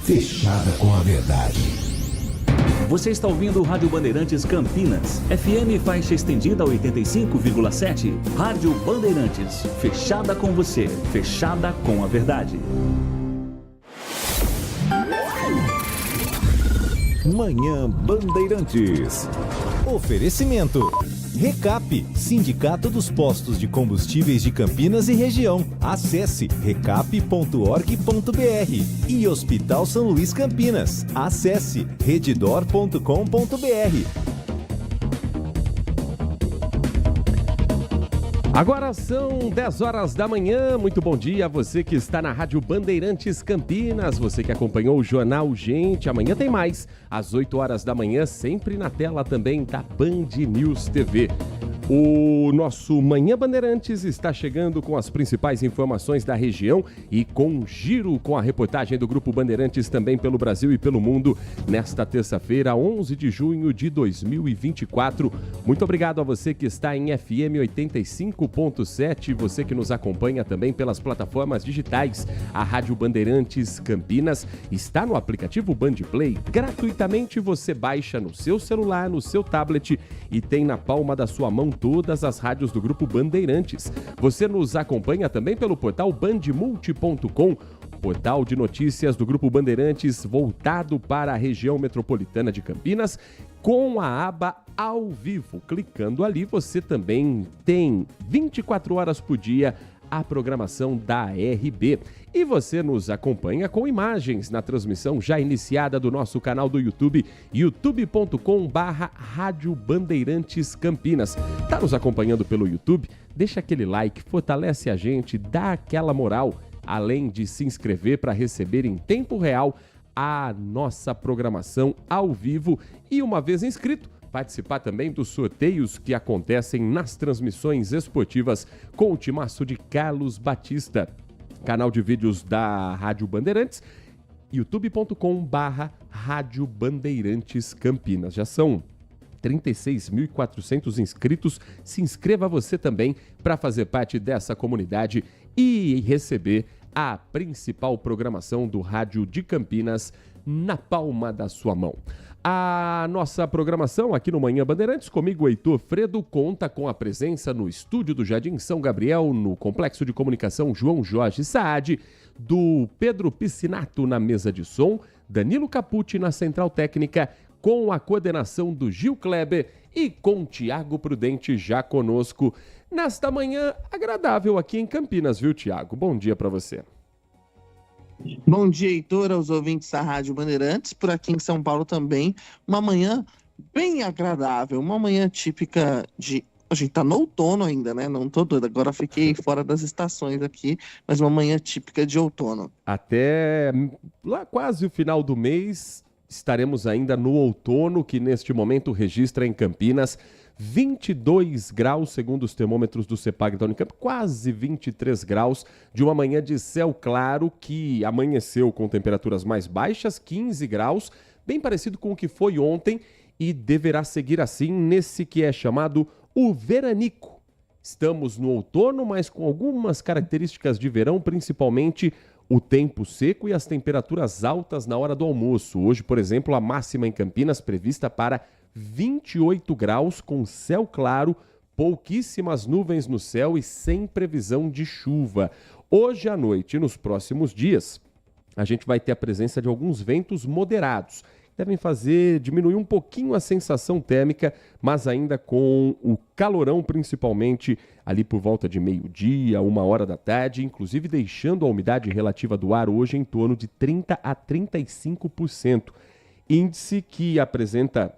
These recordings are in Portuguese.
fechada com a verdade. Você está ouvindo o Rádio Bandeirantes Campinas, FM faixa estendida 85,7. Rádio Bandeirantes, fechada com você, fechada com a verdade. Manhã Bandeirantes. Oferecimento. Recap, Sindicato dos Postos de Combustíveis de Campinas e Região. Acesse recap.org.br. E Hospital São Luís Campinas. Acesse redidor.com.br. Agora são 10 horas da manhã, muito bom dia a você que está na Rádio Bandeirantes Campinas, você que acompanhou o Jornal Gente, amanhã tem mais, às 8 horas da manhã, sempre na tela também da Band News TV. O nosso Manhã Bandeirantes está chegando com as principais informações da região e com um giro com a reportagem do Grupo Bandeirantes também pelo Brasil e pelo mundo nesta terça-feira, 11 de junho de 2024. Muito obrigado a você que está em FM 85.7, você que nos acompanha também pelas plataformas digitais. A Rádio Bandeirantes Campinas está no aplicativo Bandplay. Gratuitamente você baixa no seu celular, no seu tablet e tem na palma da sua mão todas as rádios do Grupo Bandeirantes. Você nos acompanha também pelo portal bandmulti.com, portal de notícias do Grupo Bandeirantes voltado para a região metropolitana de Campinas, com a aba Ao Vivo. Clicando ali, você também tem 24 horas por dia a programação da RB. E você nos acompanha com imagens na transmissão já iniciada do nosso canal do YouTube, youtube.com/Rádio Bandeirantes Campinas. Tá nos acompanhando pelo YouTube? Deixa aquele like, fortalece a gente, dá aquela moral, além de se inscrever para receber em tempo real a nossa programação ao vivo e, uma vez inscrito, participar também dos sorteios que acontecem nas transmissões esportivas com o timaço de Carlos Batista. Canal de vídeos da Rádio Bandeirantes, youtube.com/Rádio Bandeirantes Campinas. Já são 36.400 inscritos. Se inscreva você também para fazer parte dessa comunidade e receber a principal programação do Rádio de Campinas na palma da sua mão. A nossa programação aqui no Manhã Bandeirantes, comigo Heitor Fredo, conta com a presença no estúdio do Jardim São Gabriel, no Complexo de Comunicação João Jorge Saad, do Pedro Piscinato na mesa de som, Danilo Capucci na central técnica, com a coordenação do Gil Kleber e com Tiago Prudente já conosco nesta manhã agradável aqui em Campinas, viu, Tiago? Bom dia para você. Bom dia, Heitor, aos ouvintes da Rádio Bandeirantes, por aqui em São Paulo também, uma manhã bem agradável, uma manhã típica de... A gente tá no outono ainda, né? Não tô doido, agora fiquei fora das estações aqui, mas uma manhã típica de outono. Até lá quase o final do mês, estaremos ainda no outono, que neste momento registra em Campinas 22 graus, segundo os termômetros do CEPAG da Unicamp, quase 23 graus, de uma manhã de céu claro que amanheceu com temperaturas mais baixas, 15 graus, bem parecido com o que foi ontem e deverá seguir assim nesse que é chamado o veranico. Estamos no outono, mas com algumas características de verão, principalmente o tempo seco e as temperaturas altas na hora do almoço. Hoje, por exemplo, a máxima em Campinas prevista para 28 graus com céu claro, pouquíssimas nuvens no céu e sem previsão de chuva. Hoje à noite e nos próximos dias, a gente vai ter a presença de alguns ventos moderados. Devem diminuir um pouquinho a sensação térmica, mas ainda com o calorão, principalmente ali por volta de meio-dia, 1h da tarde, inclusive deixando a umidade relativa do ar hoje em torno de 30% a 35%. Índice que apresenta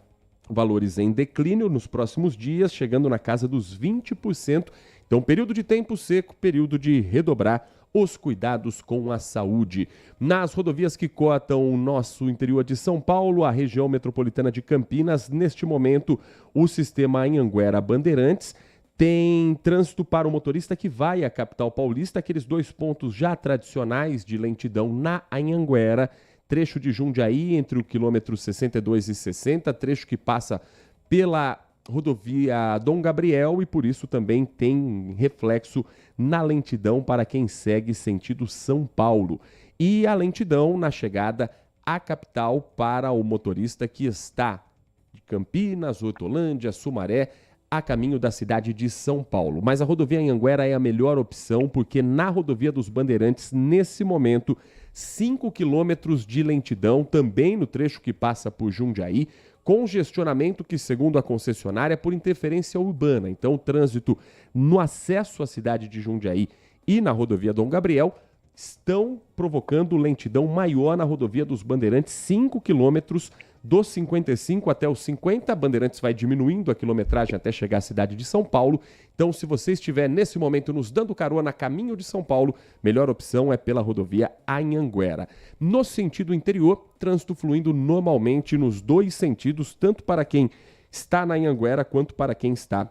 valores em declínio nos próximos dias, chegando na casa dos 20%. Então, período de tempo seco, período de redobrar os cuidados com a saúde. Nas rodovias que cortam o nosso interior de São Paulo, a região metropolitana de Campinas, neste momento, o sistema Anhanguera-Bandeirantes tem trânsito para o motorista que vai à capital paulista, aqueles dois pontos já tradicionais de lentidão na Anhanguera, trecho de Jundiaí entre o quilômetro 62 e 60, trecho que passa pela rodovia Dom Gabriel e por isso também tem reflexo na lentidão para quem segue sentido São Paulo. E a lentidão na chegada a capital para o motorista que está de Campinas, Hortolândia, Sumaré, a caminho da cidade de São Paulo. Mas a rodovia Anhanguera é a melhor opção porque na rodovia dos Bandeirantes, nesse momento, 5 quilômetros de lentidão, também no trecho que passa por Jundiaí, congestionamento que, segundo a concessionária, é por interferência urbana. Então, o trânsito no acesso à cidade de Jundiaí e na rodovia Dom Gabriel estão provocando lentidão maior na rodovia dos Bandeirantes, 5 quilômetros dos 55 até os 50. Bandeirantes vai diminuindo a quilometragem até chegar à cidade de São Paulo. Então, se você estiver nesse momento nos dando carona a caminho de São Paulo, melhor opção é pela rodovia Anhanguera. No sentido interior, trânsito fluindo normalmente nos dois sentidos, tanto para quem está na Anhanguera quanto para quem está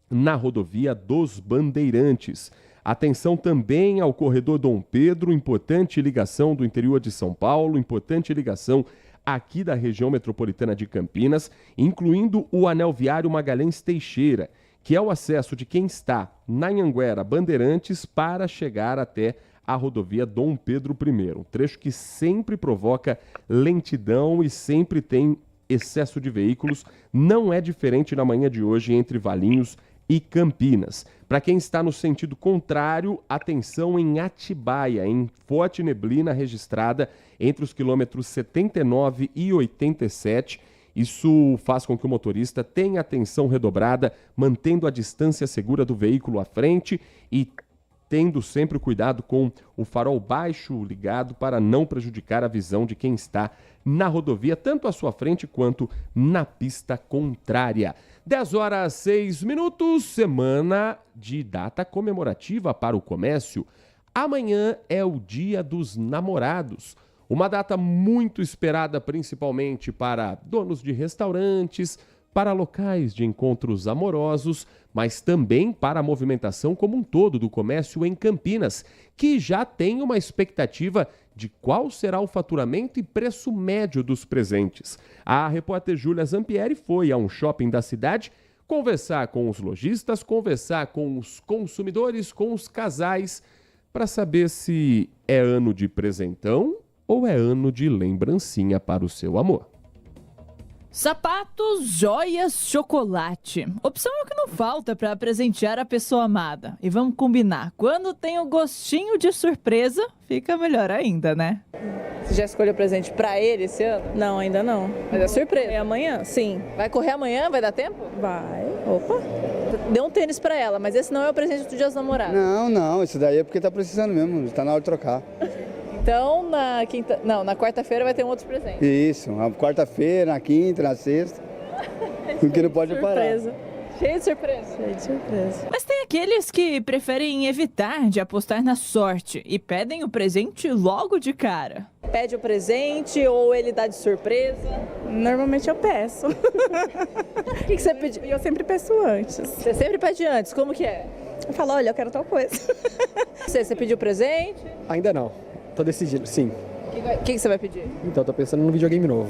na rodovia dos Bandeirantes. Atenção também ao corredor Dom Pedro, importante ligação do interior de São Paulo, importante ligação aqui da região metropolitana de Campinas, incluindo o anel viário Magalhães Teixeira, que é o acesso de quem está na Anhanguera Bandeirantes para chegar até a rodovia Dom Pedro I. Um trecho que sempre provoca lentidão e sempre tem excesso de veículos. Não é diferente na manhã de hoje entre Valinhos e Campinas. Para quem está no sentido contrário, atenção em Atibaia, em forte neblina registrada entre os quilômetros 79 e 87. Isso faz com que o motorista tenha atenção redobrada, mantendo a distância segura do veículo à frente e tendo sempre cuidado com o farol baixo ligado para não prejudicar a visão de quem está na rodovia, tanto à sua frente quanto na pista contrária. 10h06, semana de data comemorativa para o comércio. Amanhã é o Dia dos Namorados, uma data muito esperada principalmente para donos de restaurantes, para locais de encontros amorosos, mas também para a movimentação como um todo do comércio em Campinas, que já tem uma expectativa de qual será o faturamento e preço médio dos presentes. A repórter Júlia Zampieri foi a um shopping da cidade conversar com os lojistas, conversar com os consumidores, com os casais, para saber se é ano de presentão ou é ano de lembrancinha para o seu amor. Sapatos, joias, chocolate. Opção é o que não falta para presentear a pessoa amada. E vamos combinar, quando tem o gostinho de surpresa, fica melhor ainda, né? Você já escolheu presente para ele esse ano? Não, ainda não. Mas é surpresa. É amanhã? Sim. Vai correr amanhã? Vai dar tempo? Vai. Opa. Deu um tênis para ela, mas esse não é o presente do Dia dos Namorados. Não, isso daí é porque tá precisando mesmo, tá na hora de trocar. Então, na quarta-feira vai ter um outro presente. Isso, na quarta-feira, na quinta, na sexta. Porque não pode Surpresa. parar. Cheio de surpresa. Cheio de surpresa. Mas tem aqueles que preferem evitar de apostar na sorte e pedem o presente logo de cara. Pede o presente ou ele dá de surpresa? Normalmente eu peço. O que você pediu? E eu sempre peço antes. Você sempre pede antes, como que é? Eu falo, olha, eu quero tal coisa. Você pediu presente? Ainda não. Tô decidindo, sim. O que você vai pedir? Então, tô pensando num videogame novo.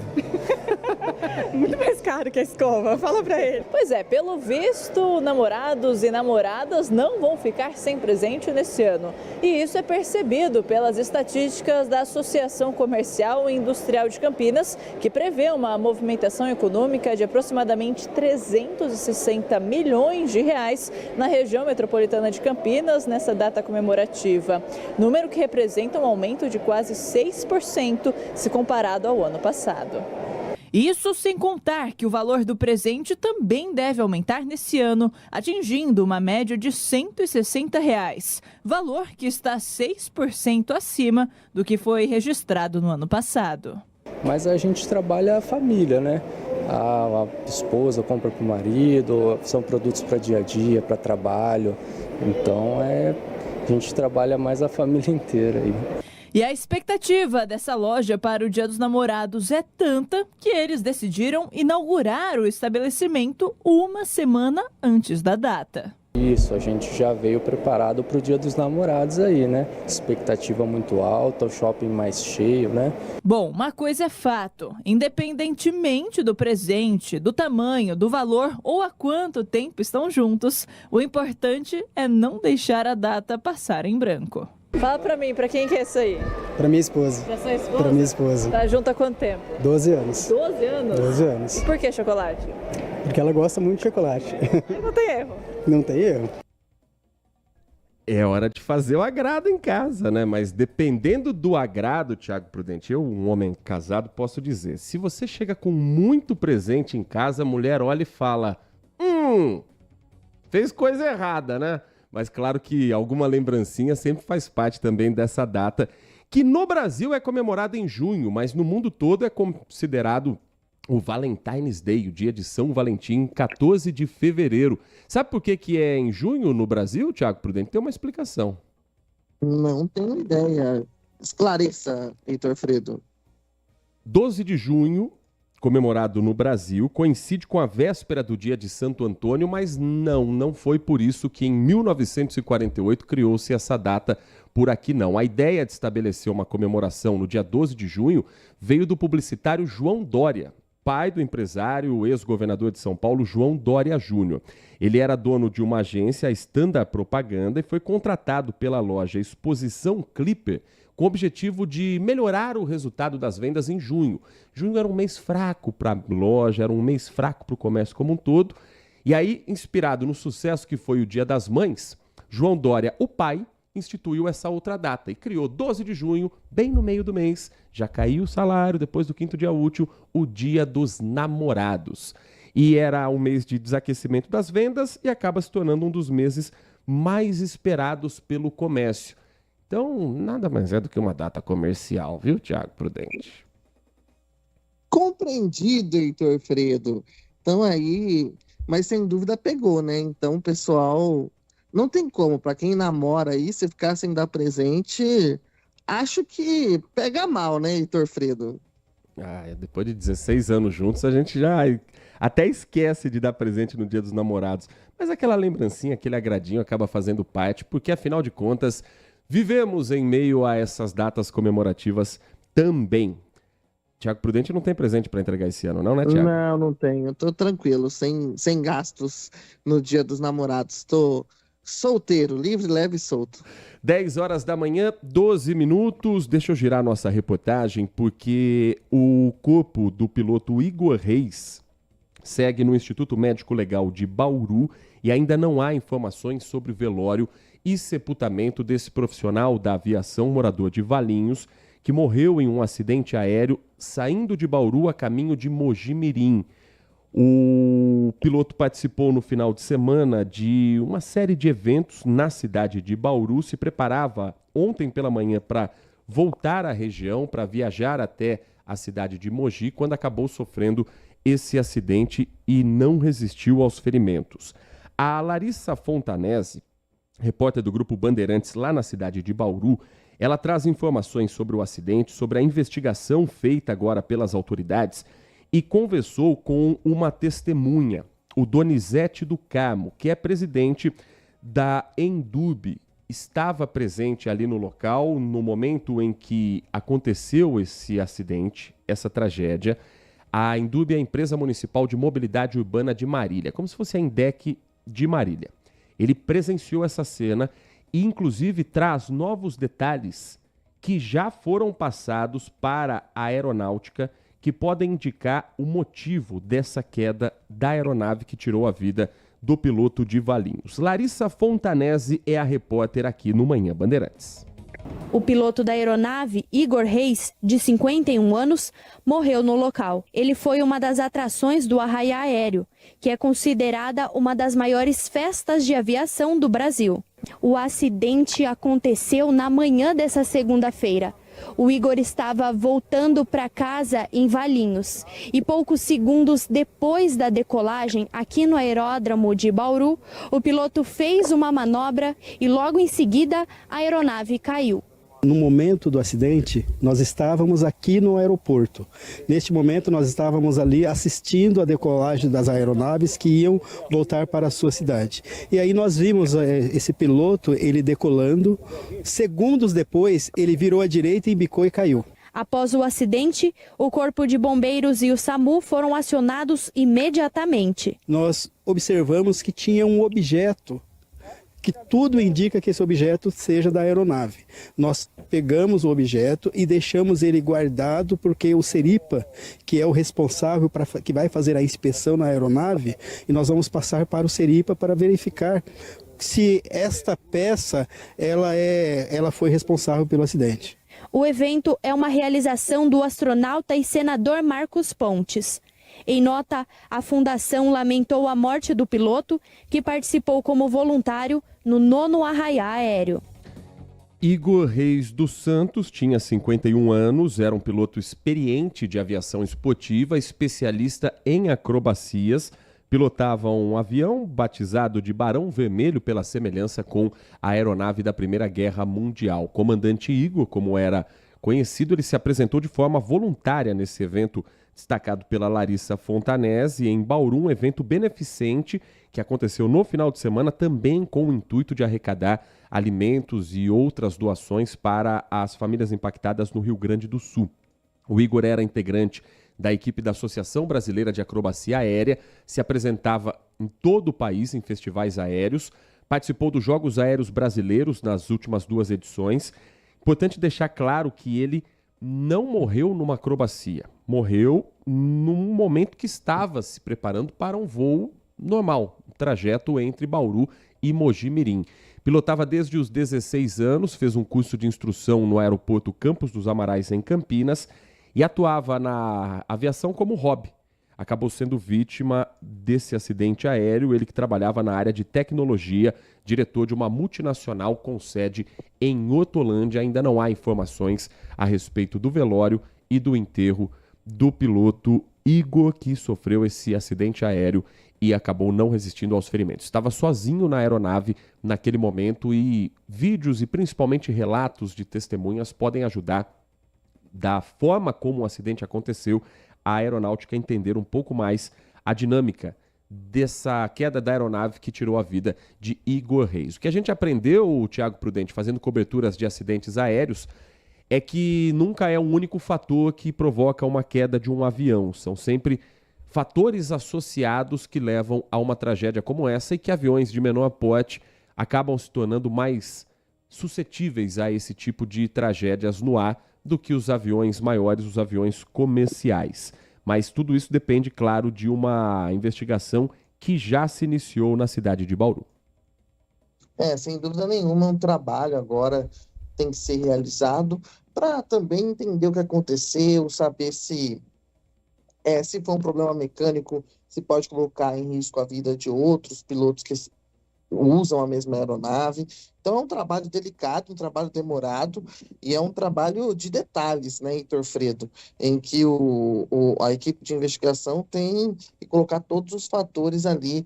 Muito mais caro que a escova. Fala pra ele. Pois é, pelo visto, namorados e namoradas não vão ficar sem presente nesse ano. E isso é percebido pelas estatísticas da Associação Comercial e Industrial de Campinas, que prevê uma movimentação econômica de aproximadamente 360 milhões de reais na região metropolitana de Campinas nessa data comemorativa. Número que representa um aumento de quase 6% se comparado ao ano passado. Isso sem contar que o valor do presente também deve aumentar nesse ano, atingindo uma média de R$ 160, valor que está 6% acima do que foi registrado no ano passado. Mas a gente trabalha a família, né? A esposa compra para o marido, são produtos para dia a dia, para trabalho. Então, a gente trabalha mais a família inteira aí. E a expectativa dessa loja para o Dia dos Namorados é tanta que eles decidiram inaugurar o estabelecimento uma semana antes da data. Isso, a gente já veio preparado para o Dia dos Namorados aí, né? Expectativa muito alta, o shopping mais cheio, né? Bom, uma coisa é fato, independentemente do presente, do tamanho, do valor ou há quanto tempo estão juntos, o importante é não deixar a data passar em branco. Fala pra mim, pra quem que é isso aí? Pra minha esposa. Pra sua esposa? Pra minha esposa. Tá junto há quanto tempo? 12 anos. 12 anos? 12 anos. E por que chocolate? Porque ela gosta muito de chocolate. Não tem erro. Não tem erro. É hora de fazer o agrado em casa, né? Mas dependendo do agrado, Thiago Prudente, eu, um homem casado, posso dizer, se você chega com muito presente em casa, a mulher olha e fala, fez coisa errada, né? Mas claro que alguma lembrancinha sempre faz parte também dessa data, que no Brasil é comemorada em junho, mas no mundo todo é considerado o Valentine's Day, o dia de São Valentim, 14 de fevereiro. Sabe por que é em junho no Brasil, Thiago Prudente? Tem uma explicação. Não tenho ideia. Esclareça, Heitor Fredo. 12 de junho, comemorado no Brasil, coincide com a véspera do dia de Santo Antônio, mas não foi por isso que em 1948 criou-se essa data por aqui não. A ideia de estabelecer uma comemoração no dia 12 de junho veio do publicitário João Dória, pai do empresário, ex-governador de São Paulo, João Dória Júnior. Ele era dono de uma agência, a Standard Propaganda, e foi contratado pela loja Exposição Clipper com o objetivo de melhorar o resultado das vendas em junho. Junho era um mês fraco para a loja, era um mês fraco para o comércio como um todo. E aí, inspirado no sucesso que foi o Dia das Mães, João Dória, o pai, instituiu essa outra data e criou 12 de junho, bem no meio do mês, já caiu o salário, depois do 5º dia útil, o Dia dos Namorados. E era um mês de desaquecimento das vendas e acaba se tornando um dos meses mais esperados pelo comércio. Então, nada mais é do que uma data comercial, viu, Thiago Prudente? Compreendido, Heitor Fredo. Então aí, mas sem dúvida pegou, né? Então, pessoal, não tem como, para quem namora aí, se ficar sem dar presente, acho que pega mal, né, Heitor Fredo? Depois de 16 anos juntos, a gente já até esquece de dar presente no Dia dos Namorados. Mas aquela lembrancinha, aquele agradinho acaba fazendo parte, porque afinal de contas, vivemos em meio a essas datas comemorativas também. Thiago Prudente não tem presente para entregar esse ano, não, né, Thiago? Não tenho. Tô tranquilo, sem gastos no Dia dos Namorados. Tô solteiro, livre, leve e solto. 10 horas da manhã, 12 minutos. Deixa eu girar nossa reportagem, porque o corpo do piloto Igor Reis segue no Instituto Médico Legal de Bauru e ainda não há informações sobre o velório e sepultamento desse profissional da aviação, morador de Valinhos, que morreu em um acidente aéreo saindo de Bauru a caminho de Mogi-mirim. O piloto participou no final de semana de uma série de eventos na cidade de Bauru, se preparava ontem pela manhã para voltar à região, para viajar até a cidade de Mogi, quando acabou sofrendo esse acidente e não resistiu aos ferimentos. A Larissa Fontanese, repórter do Grupo Bandeirantes lá na cidade de Bauru, ela traz informações sobre o acidente, sobre a investigação feita agora pelas autoridades e conversou com uma testemunha, o Donizete do Carmo, que é presidente da Endub. Estava presente ali no local no momento em que aconteceu esse acidente, essa tragédia. A Endub é a empresa municipal de mobilidade urbana de Marília, como se fosse a Endec de Marília. Ele presenciou essa cena e, inclusive, traz novos detalhes que já foram passados para a aeronáutica que podem indicar o motivo dessa queda da aeronave que tirou a vida do piloto de Valinhos. Larissa Fontanese é a repórter aqui no Manhã Bandeirantes. O piloto da aeronave, Igor Reis, de 51 anos, morreu no local. Ele foi uma das atrações do Arraiá Aéreo, que é considerada uma das maiores festas de aviação do Brasil. O acidente aconteceu na manhã dessa segunda-feira. O Igor estava voltando para casa em Valinhos e poucos segundos depois da decolagem aqui no aeródromo de Bauru, o piloto fez uma manobra e logo em seguida a aeronave caiu. No momento do acidente, nós estávamos aqui no aeroporto. Neste momento, nós estávamos ali assistindo a decolagem das aeronaves que iam voltar para a sua cidade. E aí nós vimos esse piloto, ele decolando. Segundos depois, ele virou à direita, embicou e caiu. Após o acidente, o Corpo de Bombeiros e o SAMU foram acionados imediatamente. Nós observamos que tinha um objeto que tudo indica que esse objeto seja da aeronave. Nós pegamos o objeto e deixamos ele guardado porque o Seripa, que é o responsável que vai fazer a inspeção na aeronave, e nós vamos passar para o Seripa para verificar se esta peça ela foi responsável pelo acidente. O evento é uma realização do astronauta e senador Marcos Pontes. Em nota, a Fundação lamentou a morte do piloto, que participou como voluntário no 9º Arraiá Aéreo. Igor Reis dos Santos tinha 51 anos, era um piloto experiente de aviação esportiva, especialista em acrobacias, pilotava um avião batizado de Barão Vermelho pela semelhança com a aeronave da Primeira Guerra Mundial. Comandante Igor, como era conhecido, ele se apresentou de forma voluntária nesse evento destacado pela Larissa Fontanese em Bauru, um evento beneficente que aconteceu no final de semana também com o intuito de arrecadar alimentos e outras doações para as famílias impactadas no Rio Grande do Sul. O Igor era integrante da equipe da Associação Brasileira de Acrobacia Aérea, se apresentava em todo o país em festivais aéreos, participou dos Jogos Aéreos Brasileiros nas últimas 2 edições. Importante deixar claro que ele não morreu numa acrobacia, morreu num momento que estava se preparando para um voo normal, um trajeto entre Bauru e Mogi Mirim. Pilotava desde os 16 anos, fez um curso de instrução no aeroporto Campos dos Amarais, em Campinas, e atuava na aviação como hobby. Acabou sendo vítima desse acidente aéreo, ele que trabalhava na área de tecnologia, diretor de uma multinacional com sede em Hortolândia. Ainda não há informações a respeito do velório e do enterro do piloto Igor, que sofreu esse acidente aéreo e acabou não resistindo aos ferimentos. Estava sozinho na aeronave naquele momento e vídeos e principalmente relatos de testemunhas podem ajudar da forma como o acidente aconteceu, a aeronáutica entender um pouco mais a dinâmica dessa queda da aeronave que tirou a vida de Igor Reis. O que a gente aprendeu, Tiago Prudente, fazendo coberturas de acidentes aéreos, é que nunca é um único fator que provoca uma queda de um avião. São sempre fatores associados que levam a uma tragédia como essa e que aviões de menor porte acabam se tornando mais suscetíveis a esse tipo de tragédias no ar do que os aviões maiores, os aviões comerciais. Mas tudo isso depende, claro, de uma investigação que já se iniciou na cidade de Bauru. Sem dúvida nenhuma, um trabalho agora tem que ser realizado para também entender o que aconteceu, saber se for um problema mecânico, se pode colocar em risco a vida de outros pilotos que usam a mesma aeronave. Então é um trabalho delicado, um trabalho demorado e é um trabalho de detalhes, né, Heitor Fredo, em que a equipe de investigação tem que colocar todos os fatores ali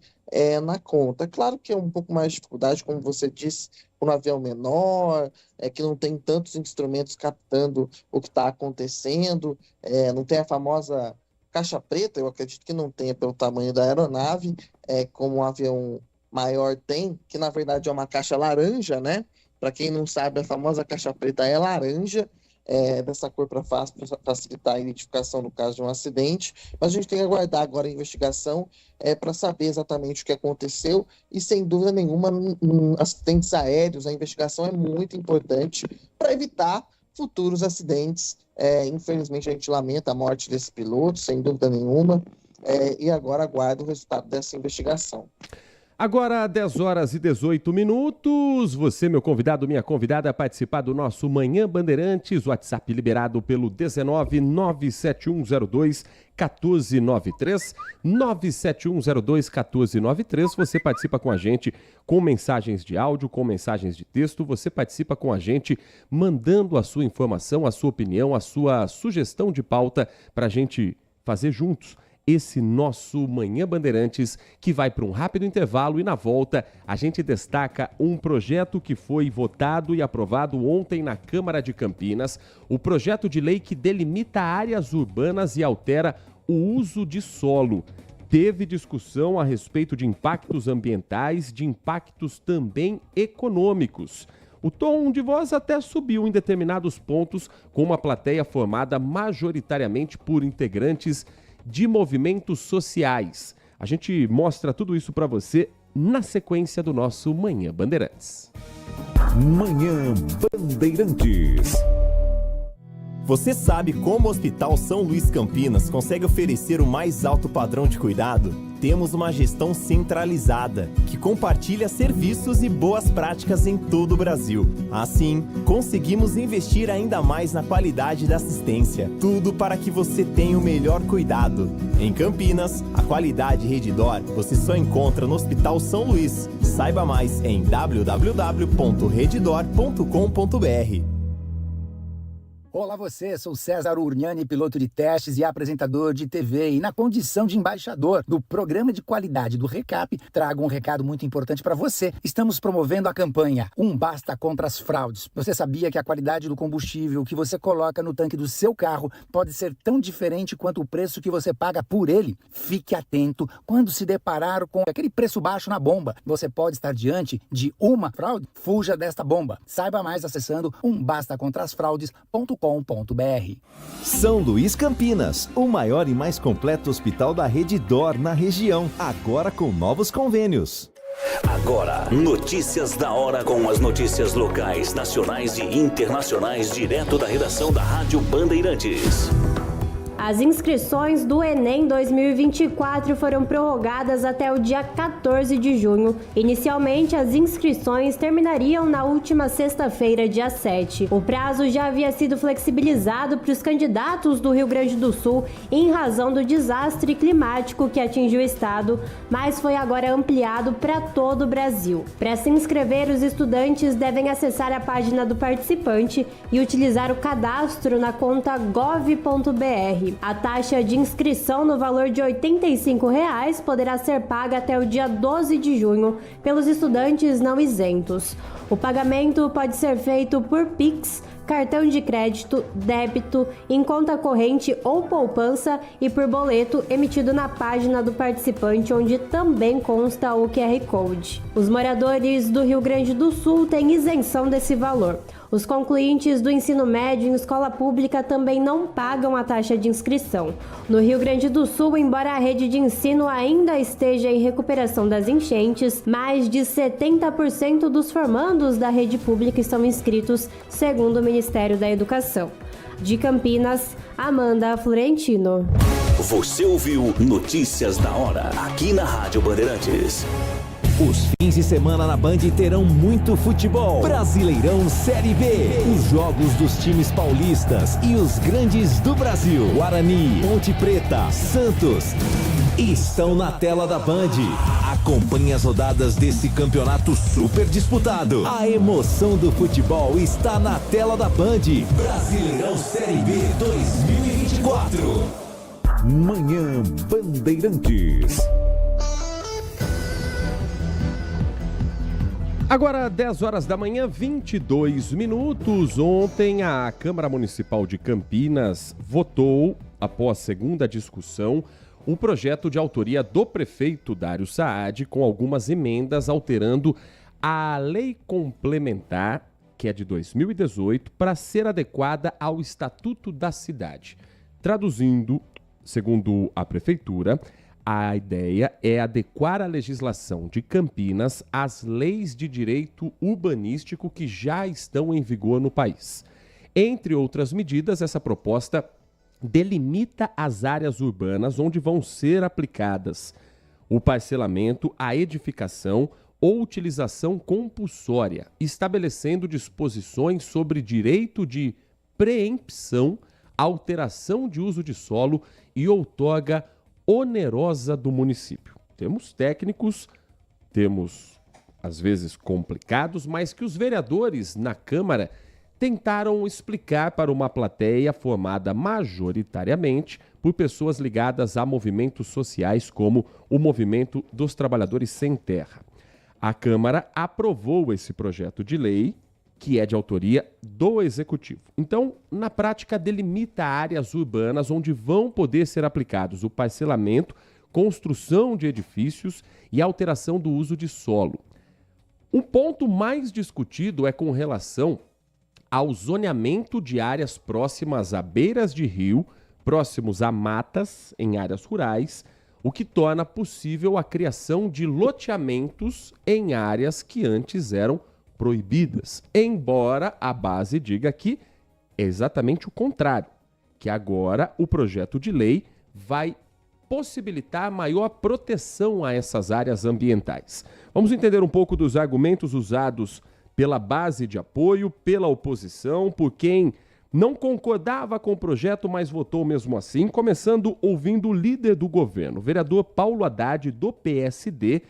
na conta. É claro que é um pouco mais de dificuldade, como você disse, um avião menor, que não tem tantos instrumentos captando o que está acontecendo, não tem a famosa caixa preta, eu acredito que não tenha pelo tamanho da aeronave, como um avião maior tem, que na verdade é uma caixa laranja, né? Para quem não sabe, a famosa caixa preta é laranja, dessa cor para facilitar a identificação no caso de um acidente, mas a gente tem que aguardar agora a investigação para saber exatamente o que aconteceu e, sem dúvida nenhuma, acidentes aéreos, a investigação é muito importante para evitar futuros acidentes. Infelizmente, a gente lamenta a morte desse piloto, sem dúvida nenhuma, e agora aguardo o resultado dessa investigação. Agora, 10 horas e 18 minutos, você, meu convidado, minha convidada, a participar do nosso Manhã Bandeirantes, WhatsApp liberado pelo 19971021493, 971021493, você participa com a gente com mensagens de áudio, com mensagens de texto, você participa com a gente mandando a sua informação, a sua opinião, a sua sugestão de pauta para a gente fazer juntos esse nosso Manhã Bandeirantes, que vai para um rápido intervalo e na volta a gente destaca um projeto que foi votado e aprovado ontem na Câmara de Campinas, o projeto de lei que delimita áreas urbanas e altera o uso de solo. Teve discussão a respeito de impactos ambientais, de impactos também econômicos. O tom de voz até subiu em determinados pontos, com uma plateia formada majoritariamente por integrantes de movimentos sociais. A gente mostra tudo isso para você na sequência do nosso Manhã Bandeirantes. Manhã Bandeirantes. Você sabe como o Hospital São Luís Campinas consegue oferecer o mais alto padrão de cuidado? Temos uma gestão centralizada, que compartilha serviços e boas práticas em todo o Brasil. Assim, conseguimos investir ainda mais na qualidade da assistência. Tudo para que você tenha o melhor cuidado. Em Campinas, a qualidade Redditor você só encontra no Hospital São Luís. Saiba mais em www.reddor.com.br. Olá você, sou César Urniani, piloto de testes e apresentador de TV, e na condição de embaixador do programa de qualidade do Recap, trago um recado muito importante para você. Estamos promovendo a campanha Um Basta contra as Fraudes. Você sabia que a qualidade do combustível que você coloca no tanque do seu carro pode ser tão diferente quanto o preço que você paga por ele? Fique atento quando se deparar com aquele preço baixo na bomba. Você pode estar diante de uma fraude? Fuja desta bomba. Saiba mais acessando umbastacontrasfraudes.com.br. São Luís Campinas, o maior e mais completo hospital da Redditor na região, agora com novos convênios. Agora, notícias da hora com as notícias locais, nacionais e internacionais, direto da redação da Rádio Bandeirantes. As inscrições do Enem 2024 foram prorrogadas até o dia 14 de junho. Inicialmente, as inscrições terminariam na última sexta-feira, dia 7. O prazo já havia sido flexibilizado para os candidatos do Rio Grande do Sul em razão do desastre climático que atingiu o estado, mas foi agora ampliado para todo o Brasil. Para se inscrever, os estudantes devem acessar a página do participante e utilizar o cadastro na conta gov.br. A taxa de inscrição no valor de R$ 85,00 poderá ser paga até o dia 12 de junho pelos estudantes não isentos. O pagamento pode ser feito por Pix, cartão de crédito, débito, em conta corrente ou poupança e por boleto emitido na página do participante, onde também consta o QR Code. Os moradores do Rio Grande do Sul têm isenção desse valor. Os concluintes do ensino médio em escola pública também não pagam a taxa de inscrição. No Rio Grande do Sul, embora a rede de ensino ainda esteja em recuperação das enchentes, mais de 70% dos formandos da rede pública estão inscritos, segundo o Ministério da Educação. De Campinas, Amanda Florentino. Você ouviu Notícias da Hora, aqui na Rádio Bandeirantes. Os fins de semana na Band terão muito futebol. Brasileirão Série B. Os jogos dos times paulistas e os grandes do Brasil. Guarani, Ponte Preta, Santos estão na tela da Band. Acompanhe as rodadas desse campeonato super disputado. A emoção do futebol está na tela da Band. Brasileirão Série B 2024. Manhã Bandeirantes. Agora, 10 horas da manhã, 22 minutos. Ontem, a Câmara Municipal de Campinas votou, após segunda discussão, um projeto de autoria do prefeito Dário Saad, com algumas emendas alterando a lei complementar, que é de 2018, para ser adequada ao Estatuto da Cidade. Traduzindo, segundo a prefeitura, a ideia é adequar a legislação de Campinas às leis de direito urbanístico que já estão em vigor no país. Entre outras medidas, essa proposta delimita as áreas urbanas onde vão ser aplicadas o parcelamento, a edificação ou utilização compulsória, estabelecendo disposições sobre direito de preempção, alteração de uso de solo e outorga onerosa do município. Temos técnicos, temos às vezes complicados, mas que os vereadores na Câmara tentaram explicar para uma plateia formada majoritariamente por pessoas ligadas a movimentos sociais como o Movimento dos Trabalhadores Sem Terra. A Câmara aprovou esse projeto de lei, que é de autoria do Executivo. Então, na prática, delimita áreas urbanas onde vão poder ser aplicados o parcelamento, construção de edifícios e alteração do uso de solo. Um ponto mais discutido é com relação ao zoneamento de áreas próximas a beiras de rio, próximos a matas em áreas rurais, o que torna possível a criação de loteamentos em áreas que antes eram proibidas. Embora a base diga que é exatamente o contrário, que agora o projeto de lei vai possibilitar maior proteção a essas áreas ambientais. Vamos entender um pouco dos argumentos usados pela base de apoio, pela oposição, por quem não concordava com o projeto, mas votou mesmo assim, começando ouvindo o líder do governo, o vereador Paulo Haddad, do PSD,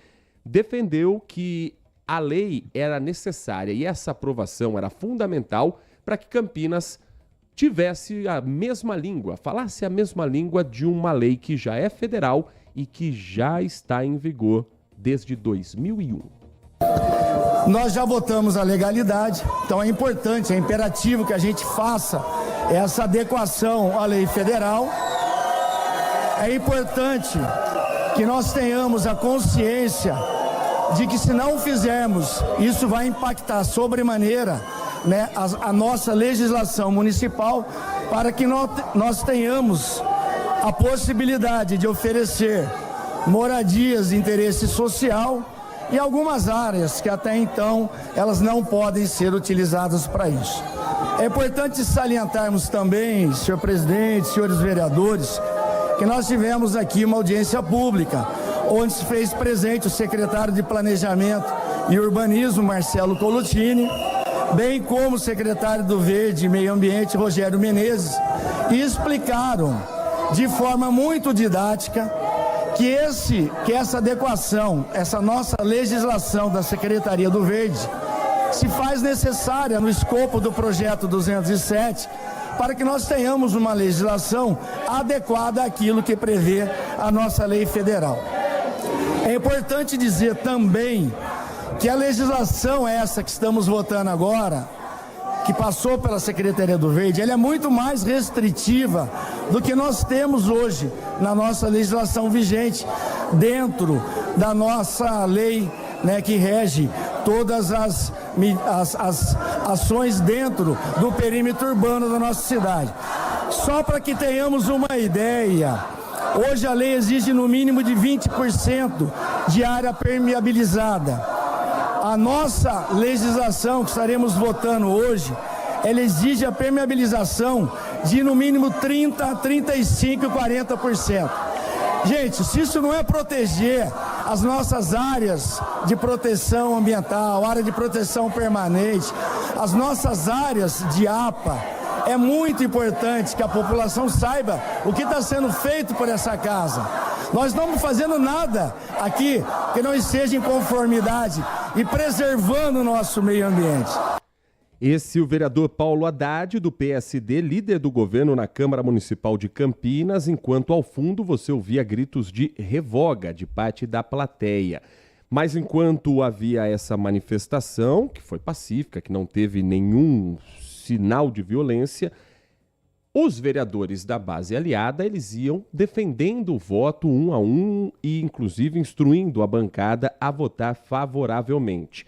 defendeu que a lei era necessária e essa aprovação era fundamental para que Campinas tivesse a mesma língua, falasse a mesma língua de uma lei que já é federal e que já está em vigor desde 2001. Nós já votamos a legalidade, então é importante, é imperativo que a gente faça essa adequação à lei federal. É importante que nós tenhamos a consciência de que se não fizermos, isso vai impactar sobremaneira, né, a nossa legislação municipal, para que nós tenhamos a possibilidade de oferecer moradias de interesse social e algumas áreas que até então elas não podem ser utilizadas para isso. É importante salientarmos também, senhor presidente, senhores vereadores, que nós tivemos aqui uma audiência pública, onde se fez presente o secretário de Planejamento e Urbanismo, Marcelo Colutini, bem como o secretário do Verde e Meio Ambiente, Rogério Menezes, e explicaram de forma muito didática que essa adequação, essa nossa legislação da Secretaria do Verde, se faz necessária no escopo do projeto 207, para que nós tenhamos uma legislação adequada àquilo que prevê a nossa lei federal. É importante dizer também que a legislação essa que estamos votando agora, que passou pela Secretaria do Verde, ela é muito mais restritiva do que nós temos hoje na nossa legislação vigente, dentro da nossa lei, né, que rege todas as ações dentro do perímetro urbano da nossa cidade. Só para que tenhamos uma ideia, hoje a lei exige no mínimo de 20% de área permeabilizada. A nossa legislação que estaremos votando hoje, ela exige a permeabilização de no mínimo 30%, 35% e 40%. Gente, se isso não é proteger as nossas áreas de proteção ambiental, área de proteção permanente, as nossas áreas de APA, é muito importante que a população saiba o que está sendo feito por essa casa. Nós não estamos fazendo nada aqui que não esteja em conformidade e preservando o nosso meio ambiente. Esse é o vereador Paulo Haddad, do PSD, líder do governo na Câmara Municipal de Campinas, enquanto ao fundo você ouvia gritos de revoga de parte da plateia. Mas enquanto havia essa manifestação, que foi pacífica, que não teve nenhum sinal de violência, os vereadores da base aliada, eles iam defendendo o voto 1 a 1 e inclusive instruindo a bancada a votar favoravelmente.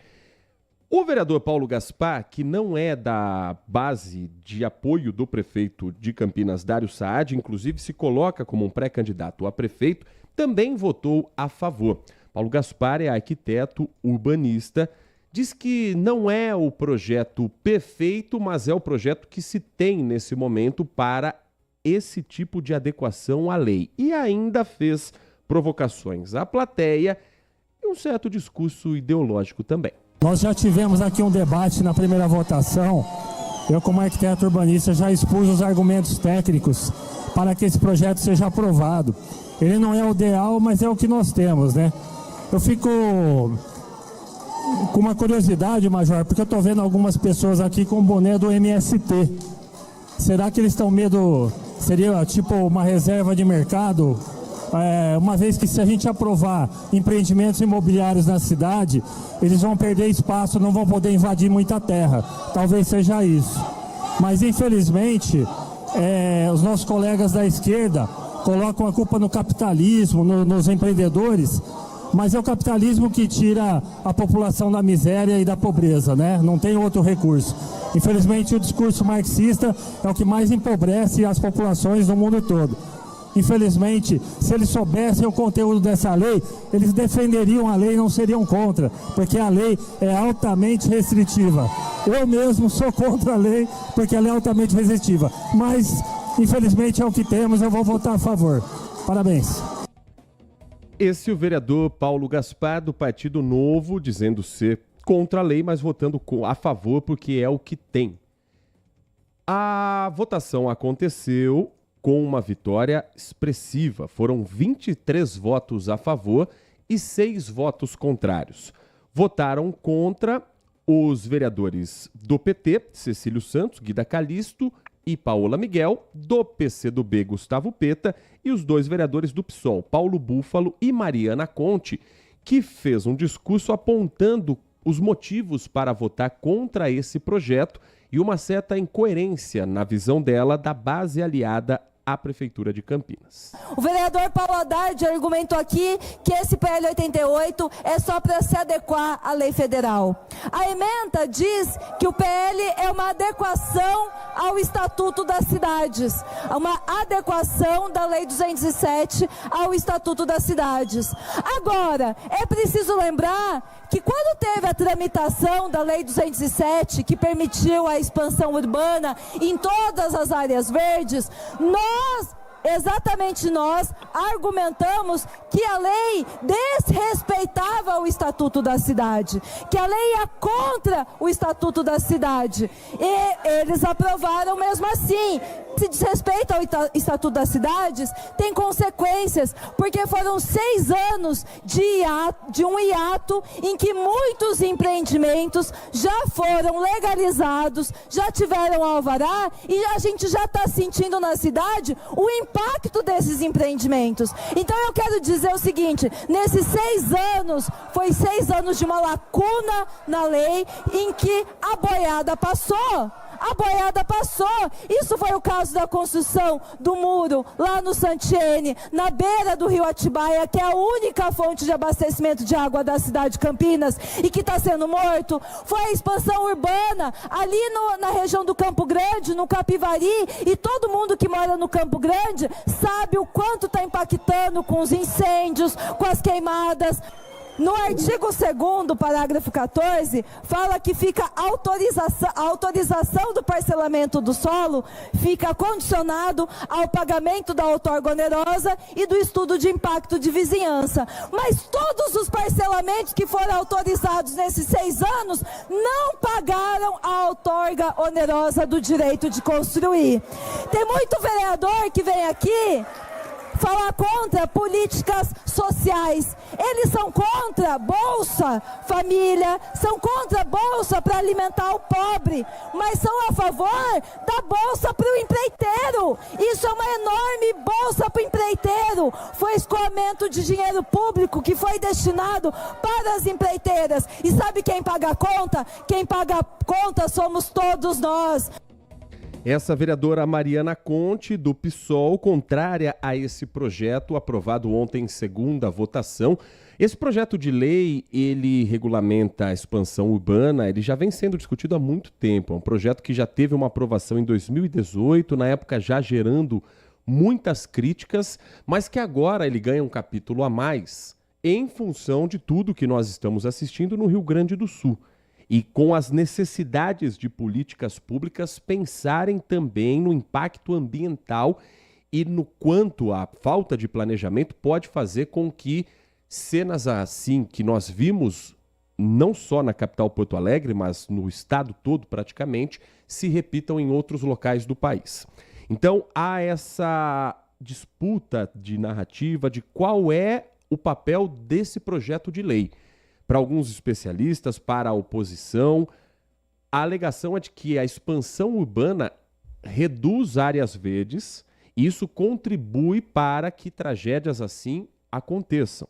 O vereador Paulo Gaspar, que não é da base de apoio do prefeito de Campinas, Dário Saad, inclusive se coloca como um pré-candidato a prefeito, também votou a favor. Paulo Gaspar é arquiteto urbanista, diz que não é o projeto perfeito, mas é o projeto que se tem nesse momento para esse tipo de adequação à lei. E ainda fez provocações à plateia e um certo discurso ideológico também. Nós já tivemos aqui um debate na primeira votação. Eu, como arquiteto urbanista, já expus os argumentos técnicos para que esse projeto seja aprovado. Ele não é o ideal, mas é o que nós temos, né? Eu fico com uma curiosidade, Major, porque eu estou vendo algumas pessoas aqui com o boné do MST. Será que eles estão medo, seria tipo uma reserva de mercado? Uma vez que se a gente aprovar empreendimentos imobiliários na cidade, eles vão perder espaço, não vão poder invadir muita terra. Talvez seja isso. Mas infelizmente, os nossos colegas da esquerda colocam a culpa no capitalismo, nos empreendedores, mas é o capitalismo que tira a população da miséria e da pobreza, né? Não tem outro recurso. Infelizmente, o discurso marxista é o que mais empobrece as populações no mundo todo. infelizmente, se eles soubessem o conteúdo dessa lei, eles defenderiam a lei e não seriam contra, porque a lei é altamente restritiva. Eu mesmo sou contra a lei, porque ela é altamente restritiva, mas infelizmente é o que temos, eu vou votar a favor. Parabéns. Esse é o vereador Paulo Gaspar, do Partido Novo, dizendo ser contra a lei, mas votando a favor porque é o que tem. A votação aconteceu com uma vitória expressiva. Foram 23 votos a favor e 6 votos contrários. Votaram contra os vereadores do PT, Cecílio Santos, Guida Calisto e Paola Miguel, do PCdoB, Gustavo Peta, e os 2 vereadores do PSOL, Paulo Búfalo e Mariana Conte, que fez um discurso apontando os motivos para votar contra esse projeto e uma certa incoerência, na visão dela, da base aliada à Prefeitura de Campinas. O vereador Paulo Haddad argumentou aqui que esse PL 88 é só para se adequar à lei federal. A ementa diz que o PL é uma adequação ao Estatuto das Cidades, uma adequação da Lei 207 ao Estatuto das Cidades. Agora, é preciso lembrar que quando teve a tramitação da Lei 207, que permitiu a expansão urbana em todas as áreas verdes, exatamente nós argumentamos que a lei desrespeitava o Estatuto da Cidade, que a lei ia contra o Estatuto da Cidade, e eles aprovaram mesmo assim. Se desrespeita ao Estatuto das Cidades, tem consequências, porque foram 6 anos de um hiato em que muitos empreendimentos já foram legalizados, já tiveram alvará, e a gente já está sentindo na cidade o impacto desses empreendimentos. Então eu quero dizer o seguinte, nesses 6 anos, foi 6 anos de uma lacuna na lei em que a boiada passou. A boiada passou. Isso foi o caso da construção do muro lá no Santiene, na beira do rio Atibaia, que é a única fonte de abastecimento de água da cidade de Campinas e que está sendo morto. Foi a expansão urbana ali na região do Campo Grande, no Capivari, e todo mundo que mora no Campo Grande sabe o quanto está impactando com os incêndios, com as queimadas. No artigo 2º, parágrafo 14, fala que fica a autorização do parcelamento do solo fica condicionado ao pagamento da outorga onerosa e do estudo de impacto de vizinhança. Mas todos os parcelamentos que foram autorizados nesses 6 anos não pagaram a outorga onerosa do direito de construir. Tem muito vereador que vem aqui falar contra políticas sociais. Eles são contra Bolsa Família, são contra Bolsa para alimentar o pobre, mas são a favor da Bolsa para o empreiteiro. Isso é uma enorme Bolsa para o empreiteiro. Foi escoamento de dinheiro público que foi destinado para as empreiteiras. E sabe quem paga a conta? Quem paga a conta somos todos nós. Essa vereadora Mariana Conte, do PSOL, contrária a esse projeto aprovado ontem em segunda votação. Esse projeto de lei, ele regulamenta a expansão urbana, ele já vem sendo discutido há muito tempo. É um projeto que já teve uma aprovação em 2018, na época já gerando muitas críticas, mas que agora ele ganha um capítulo a mais em função de tudo que nós estamos assistindo no Rio Grande do Sul. E com as necessidades de políticas públicas pensarem também no impacto ambiental e no quanto a falta de planejamento pode fazer com que cenas assim que nós vimos, não só na capital Porto Alegre, mas no estado todo praticamente, se repitam em outros locais do país. Então há essa disputa de narrativa de qual é o papel desse projeto de lei. Para alguns especialistas, para a oposição, a alegação é de que a expansão urbana reduz áreas verdes e isso contribui para que tragédias assim aconteçam.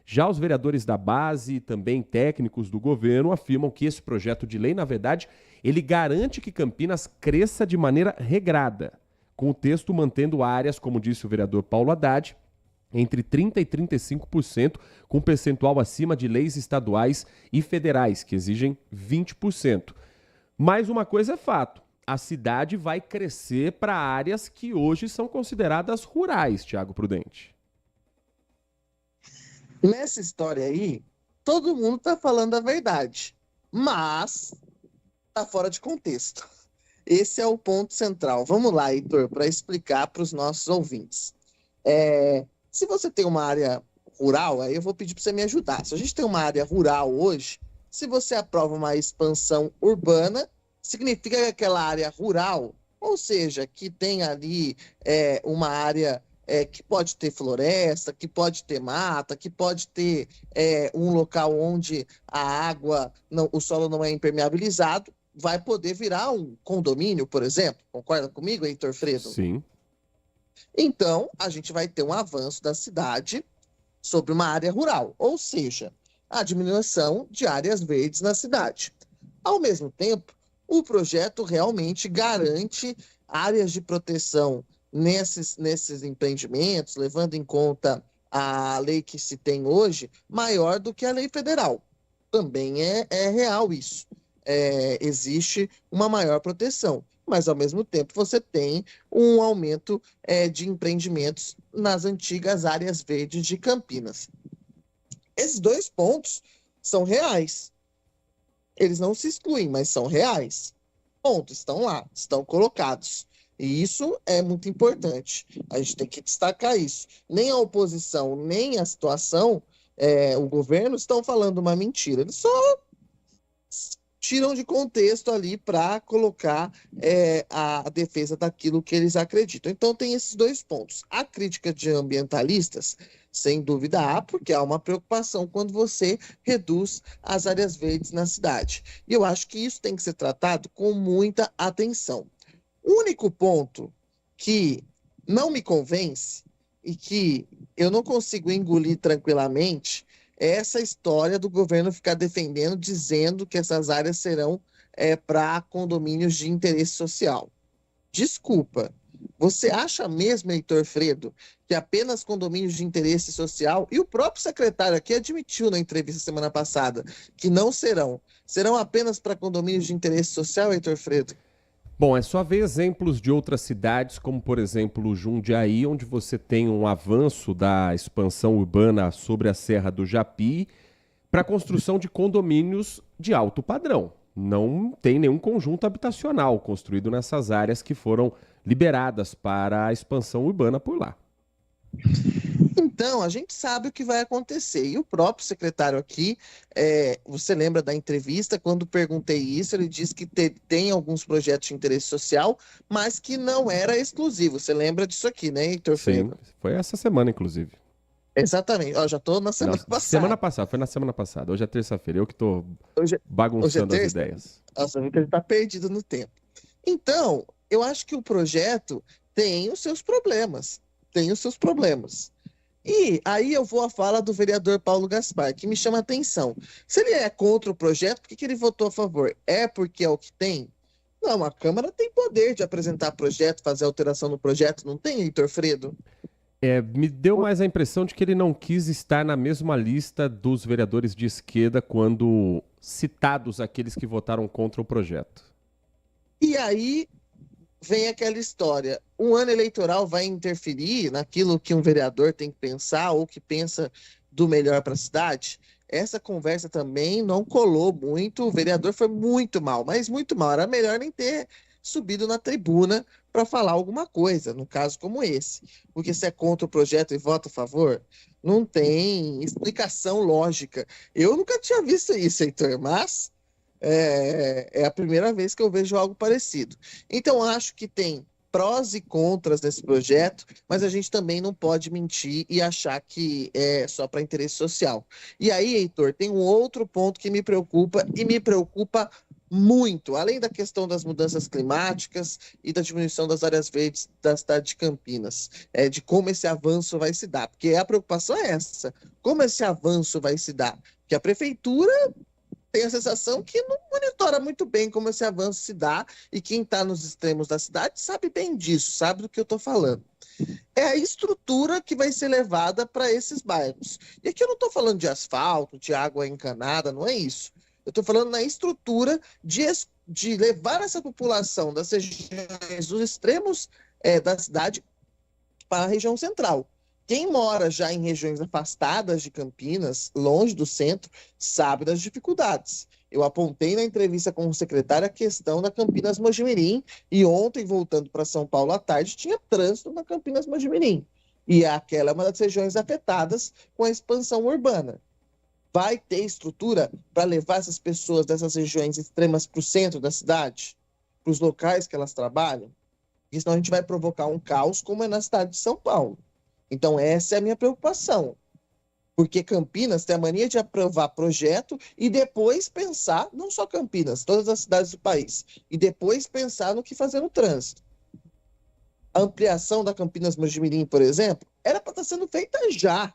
Já os vereadores da base e também técnicos do governo afirmam que esse projeto de lei, na verdade, ele garante que Campinas cresça de maneira regrada, com o texto mantendo áreas, como disse o vereador Paulo Haddad, entre 30% e 35%, com percentual acima de leis estaduais e federais, que exigem 20%. Mas uma coisa é fato, a cidade vai crescer para áreas que hoje são consideradas rurais, Thiago Prudente. Nessa história aí, todo mundo está falando a verdade, mas está fora de contexto. Esse é o ponto central. Vamos lá, Heitor, para explicar para os nossos ouvintes. Se você tem uma área rural, aí eu vou pedir para você me ajudar. Se a gente tem uma área rural hoje, se você aprova uma expansão urbana, significa que aquela área rural, ou seja, que tem ali uma área que pode ter floresta, que pode ter mata, que pode ter um local onde a água, o solo não é impermeabilizado, vai poder virar um condomínio, por exemplo. Concorda comigo, Heitor Fredo? Sim. Então, a gente vai ter um avanço da cidade sobre uma área rural, ou seja, a diminuição de áreas verdes na cidade. Ao mesmo tempo, o projeto realmente garante áreas de proteção nesses empreendimentos, levando em conta a lei que se tem hoje, maior do que a lei federal. Também é real isso. Existe uma maior proteção, mas ao mesmo tempo você tem um aumento de empreendimentos nas antigas áreas verdes de Campinas. Esses dois pontos são reais. Eles não se excluem, mas são reais. Pontos, estão lá, estão colocados. E isso é muito importante. A gente tem que destacar isso. Nem a oposição, nem a situação, o governo estão falando uma mentira. Eles só tiram de contexto ali para colocar a defesa daquilo que eles acreditam. Então tem esses dois pontos. A crítica de ambientalistas, sem dúvida há, porque há uma preocupação quando você reduz as áreas verdes na cidade. E eu acho que isso tem que ser tratado com muita atenção. O único ponto que não me convence e que eu não consigo engolir tranquilamente é essa história do governo ficar defendendo, dizendo que essas áreas serão para condomínios de interesse social. Desculpa, você acha mesmo, Heitor Fredo, que apenas condomínios de interesse social, e o próprio secretário aqui admitiu na entrevista semana passada, que não serão apenas para condomínios de interesse social, Heitor Fredo? Bom, é só ver exemplos de outras cidades, como por exemplo Jundiaí, onde você tem um avanço da expansão urbana sobre a Serra do Japi para a construção de condomínios de alto padrão. Não tem nenhum conjunto habitacional construído nessas áreas que foram liberadas para a expansão urbana por lá. Então, a gente sabe o que vai acontecer. E o próprio secretário aqui, você lembra da entrevista, quando perguntei isso, ele disse que tem alguns projetos de interesse social, mas que não era exclusivo. Você lembra disso aqui, né, Heitor Fredo? Sim, foi essa semana, inclusive. Exatamente. Já estou na semana passada. Foi na semana passada. Hoje é terça-feira. Eu que estou bagunçando as ideias. Nossa, ele está perdido no tempo. Então, eu acho que o projeto tem os seus problemas. E aí eu vou à fala do vereador Paulo Gaspar, que me chama a atenção. Se ele é contra o projeto, por que ele votou a favor? É porque é o que tem? Não, a Câmara tem poder de apresentar projeto, fazer alteração no projeto, não tem, Heitor Fredo? Me deu mais a impressão de que ele não quis estar na mesma lista dos vereadores de esquerda quando citados aqueles que votaram contra o projeto. E aí vem aquela história, um ano eleitoral vai interferir naquilo que um vereador tem que pensar ou que pensa do melhor para a cidade? Essa conversa também não colou muito, o vereador foi muito mal, mas muito mal, era melhor nem ter subido na tribuna para falar alguma coisa, num caso como esse, porque se é contra o projeto e vota a favor, não tem explicação lógica. Eu nunca tinha visto isso, Heitor, mas é a primeira vez que eu vejo algo parecido. Então, acho que tem prós e contras desse projeto, mas a gente também não pode mentir e achar que é só para interesse social. E aí, Heitor, tem um outro ponto que me preocupa, e me preocupa muito, além da questão das mudanças climáticas e da diminuição das áreas verdes da cidade de Campinas, de como esse avanço vai se dar, porque a preocupação é essa, como esse avanço vai se dar, porque a prefeitura tem a sensação que não monitora muito bem como esse avanço se dá, e quem está nos extremos da cidade sabe bem disso, sabe do que eu estou falando. É a estrutura que vai ser levada para esses bairros. E aqui eu não estou falando de asfalto, de água encanada, não é isso. Eu estou falando na estrutura de levar essa população das regiões dos extremos da cidade para a região central. Quem mora já em regiões afastadas de Campinas, longe do centro, sabe das dificuldades. Eu apontei na entrevista com o secretário a questão da Campinas Mojimirim, e ontem, voltando para São Paulo à tarde, tinha trânsito na Campinas Mojimirim. E aquela é uma das regiões afetadas com a expansão urbana. Vai ter estrutura para levar essas pessoas dessas regiões extremas para o centro da cidade, para os locais que elas trabalham? Porque senão a gente vai provocar um caos como é na cidade de São Paulo. Então essa é a minha preocupação. Porque Campinas tem a mania de aprovar projeto e depois pensar, não só Campinas, todas as cidades do país, e depois pensar no que fazer no trânsito. A ampliação da Campinas Mojimirim, por exemplo, era para estar sendo feita já.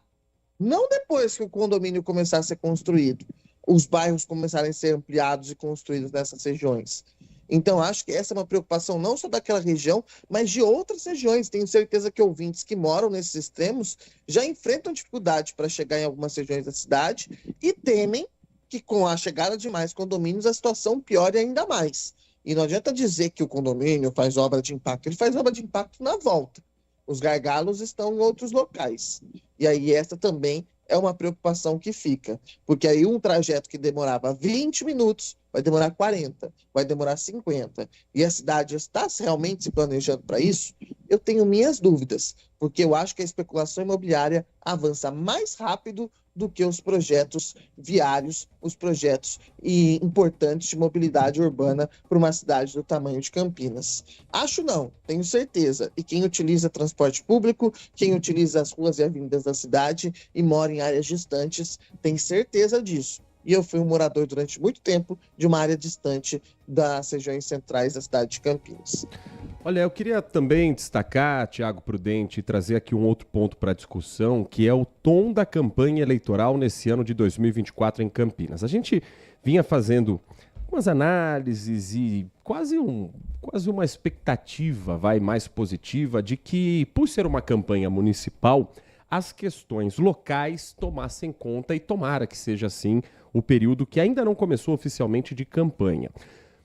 Não depois que o condomínio começar a ser construído, os bairros começarem a ser ampliados e construídos nessas regiões. Então, acho que essa é uma preocupação não só daquela região, mas de outras regiões. Tenho certeza que ouvintes que moram nesses extremos já enfrentam dificuldade para chegar em algumas regiões da cidade e temem que com a chegada de mais condomínios a situação piore ainda mais. E não adianta dizer que o condomínio faz obra de impacto, ele faz obra de impacto na volta. Os gargalos estão em outros locais. E aí essa também é uma preocupação que fica. Porque aí um trajeto que demorava 20 minutos vai demorar 40, vai demorar 50. E a cidade está realmente se planejando para isso? Eu tenho minhas dúvidas, porque eu acho que a especulação imobiliária avança mais rápido do que os projetos viários, os projetos importantes de mobilidade urbana para uma cidade do tamanho de Campinas. Acho não, tenho certeza. E quem utiliza transporte público, quem utiliza as ruas e avenidas da cidade e mora em áreas distantes, tem certeza disso. E eu fui um morador durante muito tempo de uma área distante das regiões centrais da cidade de Campinas. Olha, eu queria também destacar, Tiago Prudente, e trazer aqui um outro ponto para a discussão, que é o tom da campanha eleitoral nesse ano de 2024 em Campinas. A gente vinha fazendo umas análises e quase uma expectativa, mais positiva, de que, por ser uma campanha municipal, as questões locais tomassem conta, e tomara que seja assim o período que ainda não começou oficialmente de campanha.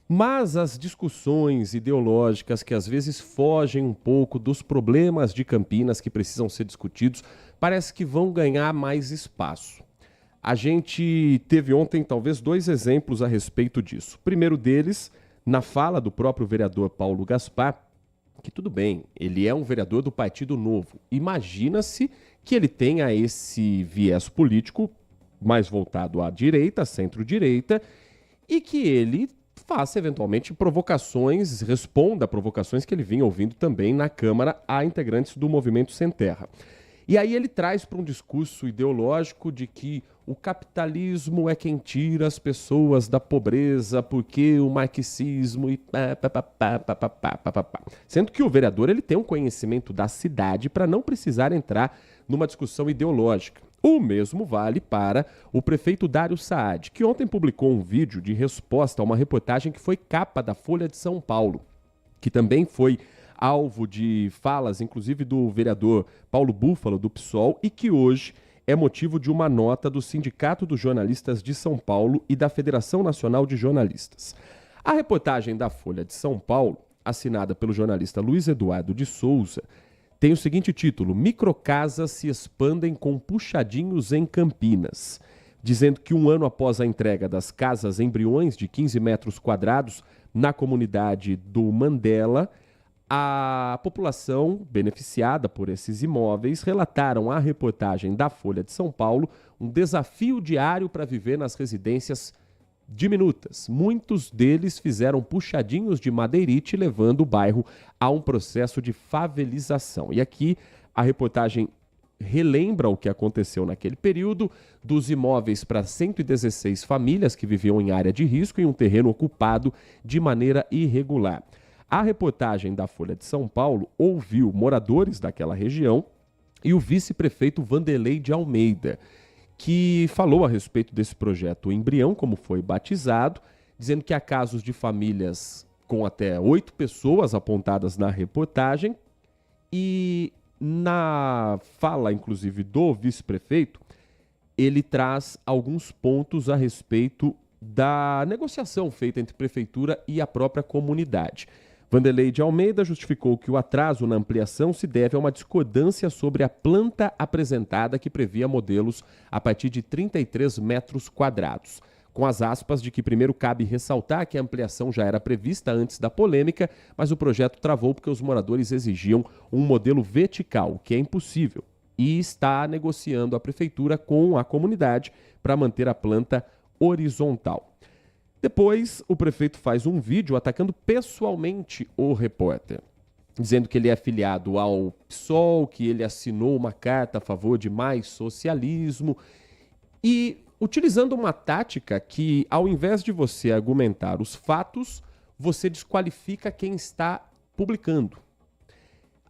Mas as discussões ideológicas que às vezes fogem um pouco dos problemas de Campinas que precisam ser discutidos, parece que vão ganhar mais espaço. A gente teve ontem talvez 2 exemplos a respeito disso. O primeiro deles, na fala do próprio vereador Paulo Gaspar, que tudo bem, ele é um vereador do Partido Novo. Imagina-se que ele tenha esse viés político mais voltado à direita, centro-direita, e que ele faça eventualmente provocações, responda a provocações que ele vinha ouvindo também na Câmara a integrantes do Movimento Sem Terra. E aí ele traz para um discurso ideológico de que o capitalismo é quem tira as pessoas da pobreza, porque o marxismo e sendo que o vereador ele tem um conhecimento da cidade para não precisar entrar numa discussão ideológica. O mesmo vale para o prefeito Dário Saad, que ontem publicou um vídeo de resposta a uma reportagem que foi capa da Folha de São Paulo, que também foi alvo de falas, inclusive do vereador Paulo Búfalo, do PSOL, e que hoje é motivo de uma nota do Sindicato dos Jornalistas de São Paulo e da Federação Nacional de Jornalistas. A reportagem da Folha de São Paulo, assinada pelo jornalista Luiz Eduardo de Souza, tem o seguinte título: Microcasas se expandem com puxadinhos em Campinas, dizendo que um ano após a entrega das casas embriões de 15 metros quadrados na comunidade do Mandela, a população beneficiada por esses imóveis relataram à reportagem da Folha de São Paulo um desafio diário para viver nas residências diminutas. Muitos deles fizeram puxadinhos de madeirite, levando o bairro a um processo de favelização. E aqui a reportagem relembra o que aconteceu naquele período, dos imóveis para 116 famílias que viviam em área de risco em um terreno ocupado de maneira irregular. A reportagem da Folha de São Paulo ouviu moradores daquela região e o vice-prefeito Vanderlei de Almeida, que falou a respeito desse projeto Embrião, como foi batizado, dizendo que há casos de famílias com até 8 pessoas apontadas na reportagem. E na fala, inclusive, do vice-prefeito, ele traz alguns pontos a respeito da negociação feita entre prefeitura e a própria comunidade. Vanderlei de Almeida justificou que o atraso na ampliação se deve a uma discordância sobre a planta apresentada que previa modelos a partir de 33 metros quadrados. Com as aspas de que primeiro cabe ressaltar que a ampliação já era prevista antes da polêmica, mas o projeto travou porque os moradores exigiam um modelo vertical, que é impossível, e está negociando a prefeitura com a comunidade para manter a planta horizontal. Depois, o prefeito faz um vídeo atacando pessoalmente o repórter, dizendo que ele é afiliado ao PSOL, que ele assinou uma carta a favor de mais socialismo e utilizando uma tática que, ao invés de você argumentar os fatos, você desqualifica quem está publicando.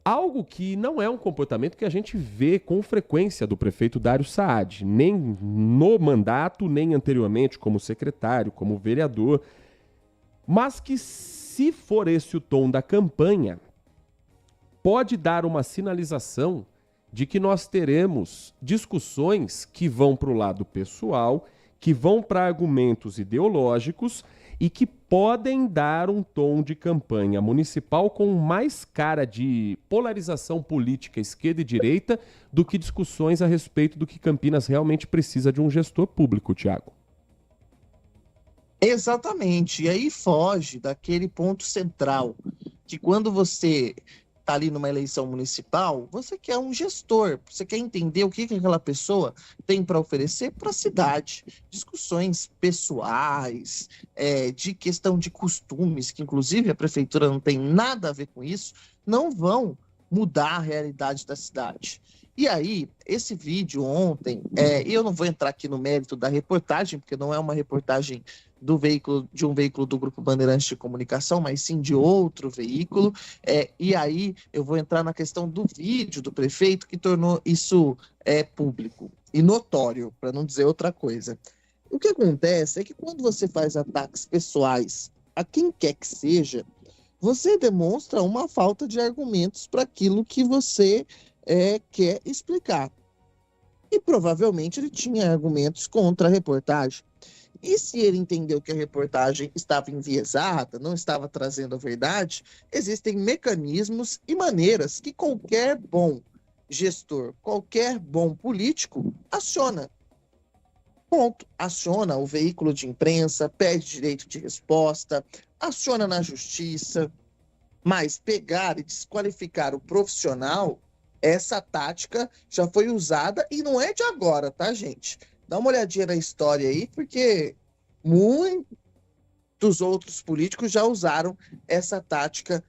Algo que não é um comportamento que a gente vê com frequência do prefeito Dário Saad, nem no mandato, nem anteriormente como secretário, como vereador, mas que, se for esse o tom da campanha, pode dar uma sinalização de que nós teremos discussões que vão para o lado pessoal, que vão para argumentos ideológicos e que podem dar um tom de campanha municipal com mais cara de polarização política esquerda e direita do que discussões a respeito do que Campinas realmente precisa de um gestor público, Thiago. Exatamente, e aí foge daquele ponto central, que quando você está ali numa eleição municipal, você quer um gestor, você quer entender o que aquela pessoa tem para oferecer para a cidade. Discussões pessoais, de questão de costumes, que inclusive a prefeitura não tem nada a ver com isso, não vão mudar a realidade da cidade. E aí, esse vídeo ontem, eu não vou entrar aqui no mérito da reportagem, porque não é uma reportagem de um veículo do Grupo Bandeirantes de Comunicação, mas sim de outro veículo. E aí eu vou entrar na questão do vídeo do prefeito que tornou isso público e notório, para não dizer outra coisa. O que acontece é que quando você faz ataques pessoais a quem quer que seja, você demonstra uma falta de argumentos para aquilo que você quer explicar. E provavelmente ele tinha argumentos contra a reportagem. E se ele entendeu que a reportagem estava enviesada, não estava trazendo a verdade, existem mecanismos e maneiras que qualquer bom gestor, qualquer bom político aciona. Ponto. Aciona o veículo de imprensa, pede direito de resposta, aciona na justiça. Mas pegar e desqualificar o profissional, essa tática já foi usada e não é de agora, tá, gente? Dá uma olhadinha na história aí, porque muitos outros políticos já usaram essa tática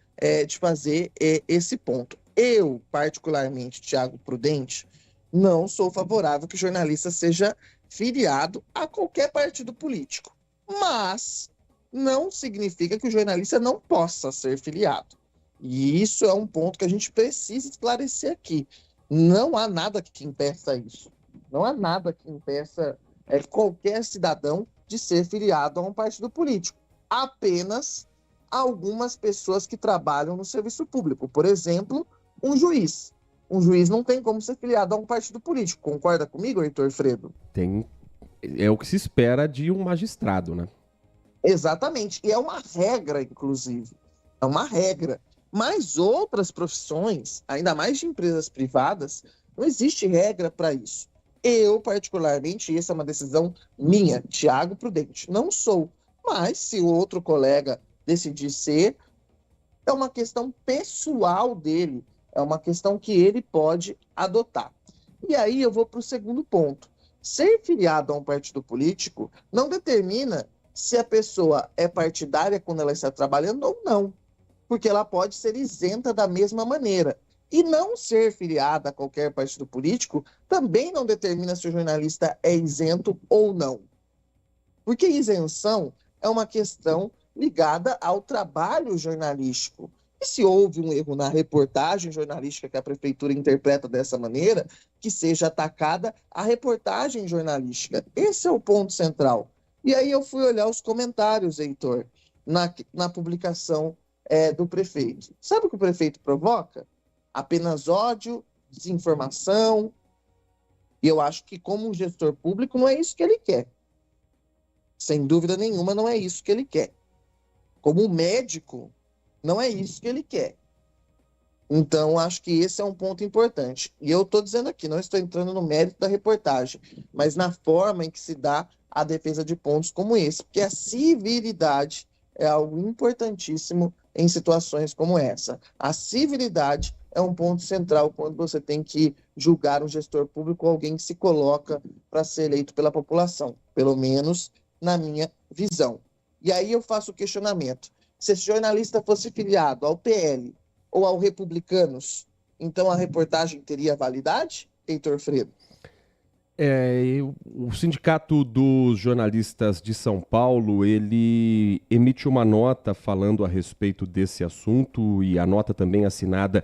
de fazer esse ponto. Eu, particularmente, Thiago Prudente, não sou favorável que o jornalista seja filiado a qualquer partido político. Mas não significa que o jornalista não possa ser filiado. E isso é um ponto que a gente precisa esclarecer aqui. Não há nada que impeça isso. Não há nada que impeça qualquer cidadão de ser filiado a um partido político. Apenas algumas pessoas que trabalham no serviço público. Por exemplo, um juiz. Um juiz não tem como ser filiado a um partido político. Concorda comigo, Heitor Fredo? É o que se espera de um magistrado, né? Exatamente. E é uma regra, inclusive. É uma regra. Mas outras profissões, ainda mais de empresas privadas, não existe regra para isso. Eu, particularmente, essa é uma decisão minha, Thiago Prudente, não sou. Mas, se o outro colega decidir ser, é uma questão pessoal dele, é uma questão que ele pode adotar. E aí eu vou para o segundo ponto. Ser filiado a um partido político não determina se a pessoa é partidária quando ela está trabalhando ou não, porque ela pode ser isenta da mesma maneira. E não ser filiada a qualquer partido político também não determina se o jornalista é isento ou não. Porque isenção é uma questão ligada ao trabalho jornalístico. E se houve um erro na reportagem jornalística que a prefeitura interpreta dessa maneira, que seja atacada a reportagem jornalística. Esse é o ponto central. E aí eu fui olhar os comentários, Heitor, na publicação do prefeito. Sabe o que o prefeito provoca? Apenas ódio, desinformação. E eu acho que, como um gestor público, não é isso que ele quer. Sem dúvida nenhuma, não é isso que ele quer. Como médico, não é isso que ele quer. Então, acho que esse é um ponto importante. E eu estou dizendo aqui, não estou entrando no mérito da reportagem, mas na forma em que se dá a defesa de pontos como esse, porque a civilidade é algo importantíssimo em situações como essa. A civilidade é um ponto central quando você tem que julgar um gestor público ou alguém que se coloca para ser eleito pela população, pelo menos na minha visão. E aí eu faço o questionamento. Se esse jornalista fosse filiado ao PL ou ao Republicanos, então a reportagem teria validade, Heitor Fredo? O Sindicato dos Jornalistas de São Paulo, ele emite uma nota falando a respeito desse assunto, e a nota também assinada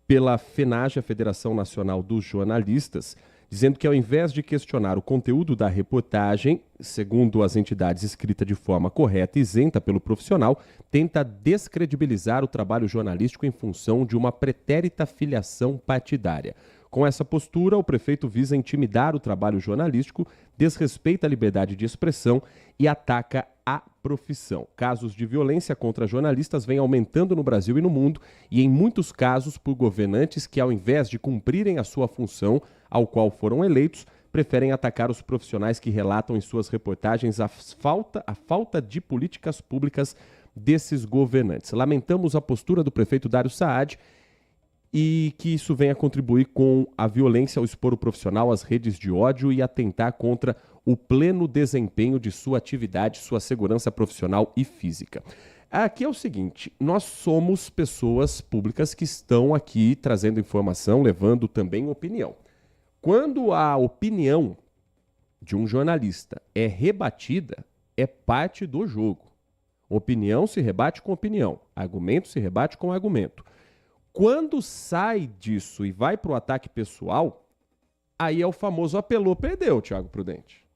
pela FENAGE, a Federação Nacional dos Jornalistas, dizendo que ao invés de questionar o conteúdo da reportagem, segundo as entidades escrita de forma correta e isenta pelo profissional, tenta descredibilizar o trabalho jornalístico em função de uma pretérita filiação partidária. Com essa postura, o prefeito visa intimidar o trabalho jornalístico, desrespeita a liberdade de expressão e ataca a profissão. Casos de violência contra jornalistas vêm aumentando no Brasil e no mundo, e em muitos casos por governantes que, ao invés de cumprirem a sua função, ao qual foram eleitos, preferem atacar os profissionais que relatam em suas reportagens a falta de políticas públicas desses governantes. Lamentamos a postura do prefeito Dário Saad e que isso venha contribuir com a violência ao expor o profissional às redes de ódio e atentar contra o pleno desempenho de sua atividade, sua segurança profissional e física. Aqui é o seguinte, nós somos pessoas públicas que estão aqui trazendo informação, levando também opinião. Quando a opinião de um jornalista é rebatida, é parte do jogo. Opinião se rebate com opinião, argumento se rebate com argumento. Quando sai disso e vai para o ataque pessoal, aí é o famoso apelou, perdeu, Thiago Prudente.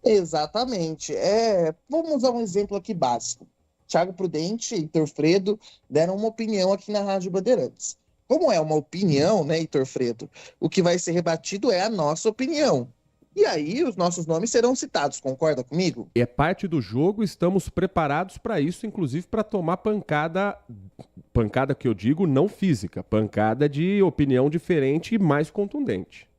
Exatamente. Vamos usar um exemplo aqui básico. Thiago Prudente e Heitor Fredo deram uma opinião aqui na Rádio Bandeirantes. Como é uma opinião, né, Heitor Fredo? O que vai ser rebatido é a nossa opinião. E aí os nossos nomes serão citados, concorda comigo? É parte do jogo, estamos preparados para isso, inclusive para tomar pancada que eu digo não física, pancada de opinião diferente e mais contundente.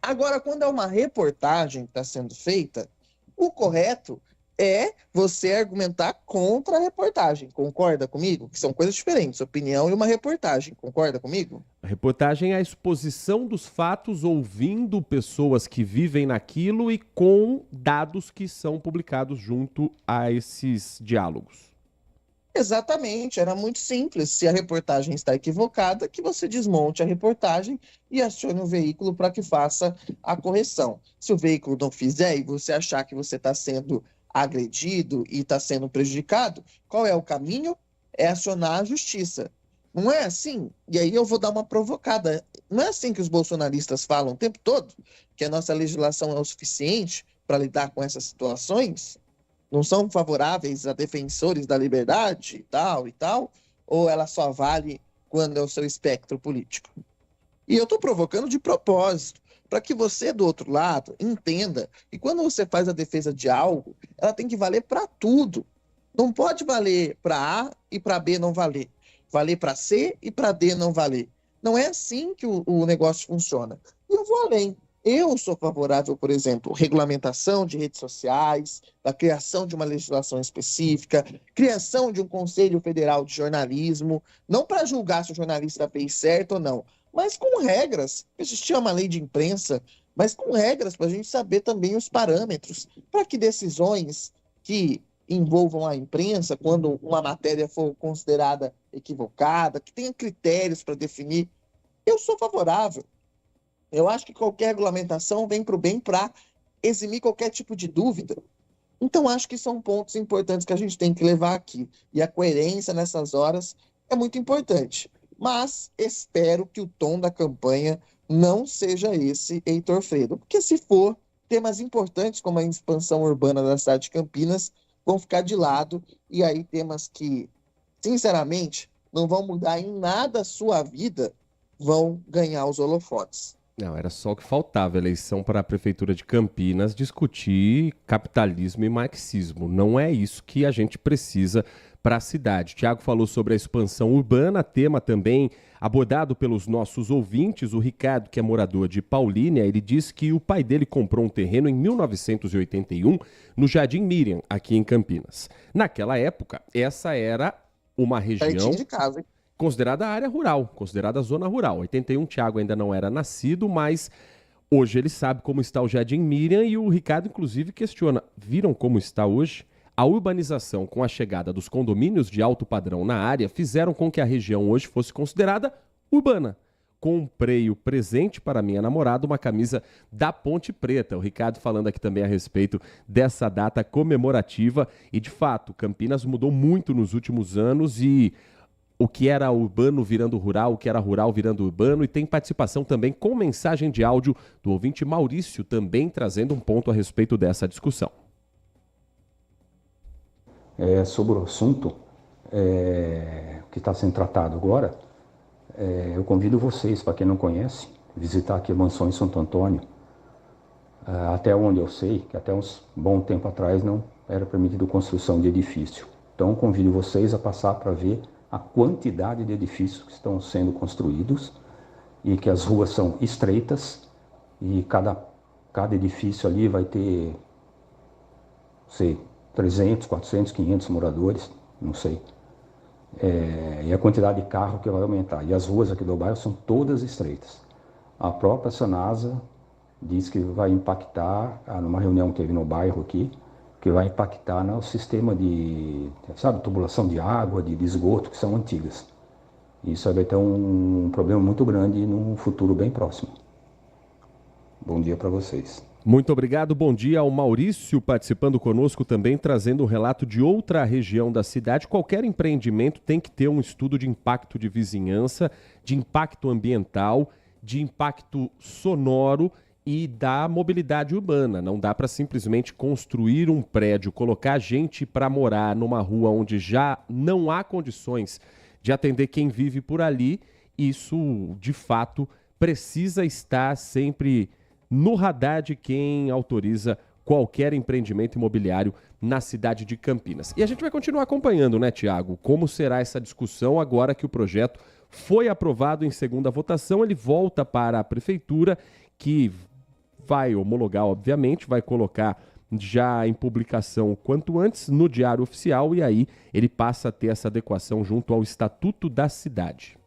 Agora, quando é uma reportagem que está sendo feita, o correto é você argumentar contra a reportagem. Concorda comigo? Que são coisas diferentes, opinião e uma reportagem. Concorda comigo? A reportagem é a exposição dos fatos, ouvindo pessoas que vivem naquilo e com dados que são publicados junto a esses diálogos. Exatamente, era muito simples. Se a reportagem está equivocada, que você desmonte a reportagem e acione o veículo para que faça a correção. Se o veículo não fizer e você achar que você está sendo agredido e está sendo prejudicado, qual é o caminho? É acionar a justiça. Não é assim? E aí eu vou dar uma provocada. Não é assim que os bolsonaristas falam o tempo todo? Que a nossa legislação é o suficiente para lidar com essas situações? Não são favoráveis a defensores da liberdade e tal? Ou ela só vale quando é o seu espectro político? E eu estou provocando de propósito, para que você, do outro lado, entenda que quando você faz a defesa de algo, ela tem que valer para tudo. Não pode valer para A e para B não valer. Valer para C e para D não valer. Não é assim que o negócio funciona. E eu vou além. Eu sou favorável, por exemplo, regulamentação de redes sociais, da criação de uma legislação específica, criação de um Conselho Federal de Jornalismo, não para julgar se o jornalista fez certo ou não, mas com regras. Existia uma lei de imprensa, mas com regras para a gente saber também os parâmetros, para que decisões que envolvam a imprensa, quando uma matéria for considerada equivocada, que tenha critérios para definir, eu sou favorável. Eu acho que qualquer regulamentação vem para o bem para eximir qualquer tipo de dúvida. Então, acho que são pontos importantes que a gente tem que levar aqui. E a coerência nessas horas é muito importante. Mas espero que o tom da campanha não seja esse, Heitor Fredo. Porque se for, temas importantes como a expansão urbana da cidade de Campinas vão ficar de lado. E aí temas que, sinceramente, não vão mudar em nada a sua vida, vão ganhar os holofotes. Não, era só o que faltava, eleição para a Prefeitura de Campinas, discutir capitalismo e marxismo. Não é isso que a gente precisa para a cidade. Tiago falou sobre a expansão urbana, tema também abordado pelos nossos ouvintes. O Ricardo, que é morador de Paulínia, ele disse que o pai dele comprou um terreno em 1981 no Jardim Miriam, aqui em Campinas. Naquela época, essa era uma região de casa, hein? Considerada área rural, considerada zona rural. 81, Tiago ainda não era nascido, mas hoje ele sabe como está o Jardim Miriam e o Ricardo, inclusive, questiona. Viram como está hoje? A urbanização com a chegada dos condomínios de alto padrão na área fizeram com que a região hoje fosse considerada urbana. Comprei o presente para minha namorada, uma camisa da Ponte Preta. O Ricardo falando aqui também a respeito dessa data comemorativa. E, de fato, Campinas mudou muito nos últimos anos e o que era urbano virando rural, o que era rural virando urbano, e tem participação também com mensagem de áudio do ouvinte Maurício, também trazendo um ponto a respeito dessa discussão. Sobre o assunto que está sendo tratado agora, eu convido vocês, para quem não conhece, visitar aqui a mansão em Santo Antônio, até onde eu sei, que até uns bom tempo atrás não era permitido construção de edifício. Então convido vocês a passar para ver a quantidade de edifícios que estão sendo construídos e que as ruas são estreitas e cada edifício ali vai ter, sei, 300, 400, 500 moradores, não sei. E a quantidade de carro que vai aumentar. E as ruas aqui do bairro são todas estreitas. A própria Sanasa diz que vai impactar, numa reunião que teve no bairro aqui, que vai impactar no sistema de, tubulação de água, de esgoto, que são antigas. Isso vai ter um problema muito grande num futuro bem próximo. Bom dia para vocês. Muito obrigado, bom dia ao Maurício participando conosco também, trazendo um relato de outra região da cidade. Qualquer empreendimento tem que ter um estudo de impacto de vizinhança, de impacto ambiental, de impacto sonoro e da mobilidade urbana. Não dá para simplesmente construir um prédio, colocar gente para morar numa rua onde já não há condições de atender quem vive por ali. Isso, de fato, precisa estar sempre no radar de quem autoriza qualquer empreendimento imobiliário na cidade de Campinas. E a gente vai continuar acompanhando, né, Tiago? Como será essa discussão agora que o projeto foi aprovado em segunda votação? Ele volta para a prefeitura, que vai homologar, obviamente, vai colocar já em publicação quanto antes no Diário Oficial e aí ele passa a ter essa adequação junto ao Estatuto da Cidade.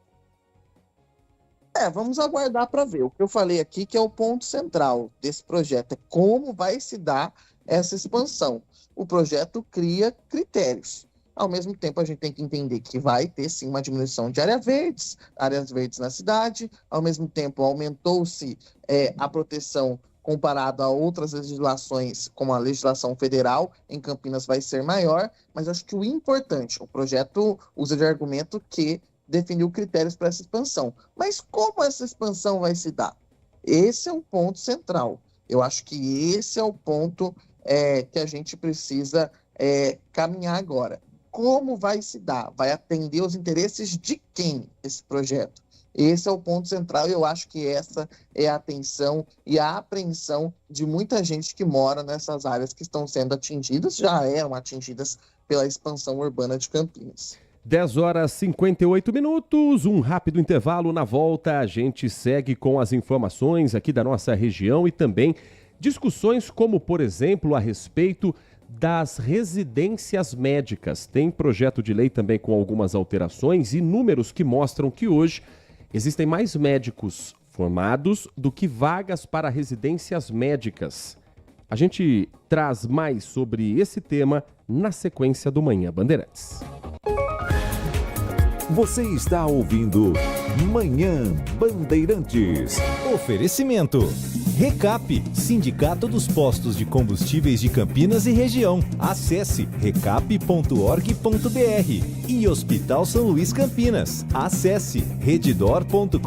Vamos aguardar para ver. O que eu falei aqui que é o ponto central desse projeto é como vai se dar essa expansão. O projeto cria critérios. Ao mesmo tempo, a gente tem que entender que vai ter, sim, uma diminuição de áreas verdes na cidade. Ao mesmo tempo, aumentou-se a proteção comparado a outras legislações, como a legislação federal, em Campinas vai ser maior, mas acho que o importante, o projeto usa de argumento que definiu critérios para essa expansão. Mas como essa expansão vai se dar? Esse é um ponto central. Eu acho que esse é o ponto que a gente precisa caminhar agora. Como vai se dar? Vai atender os interesses de quem esse projeto? Esse é o ponto central e eu acho que essa é a atenção e a apreensão de muita gente que mora nessas áreas que estão sendo atingidas, já eram atingidas pela expansão urbana de Campinas. 10h58, um rápido intervalo. Na volta a gente segue com as informações aqui da nossa região e também discussões como, por exemplo, a respeito das residências médicas. Tem projeto de lei também com algumas alterações e números que mostram que hoje existem mais médicos formados do que vagas para residências médicas. A gente traz mais sobre esse tema na sequência do Manhã Bandeirantes. Você está ouvindo Manhã Bandeirantes. Oferecimento. Recap, Sindicato dos Postos de Combustíveis de Campinas e Região. Acesse recap.org.br. E Hospital São Luís Campinas. Acesse redditor.com.br.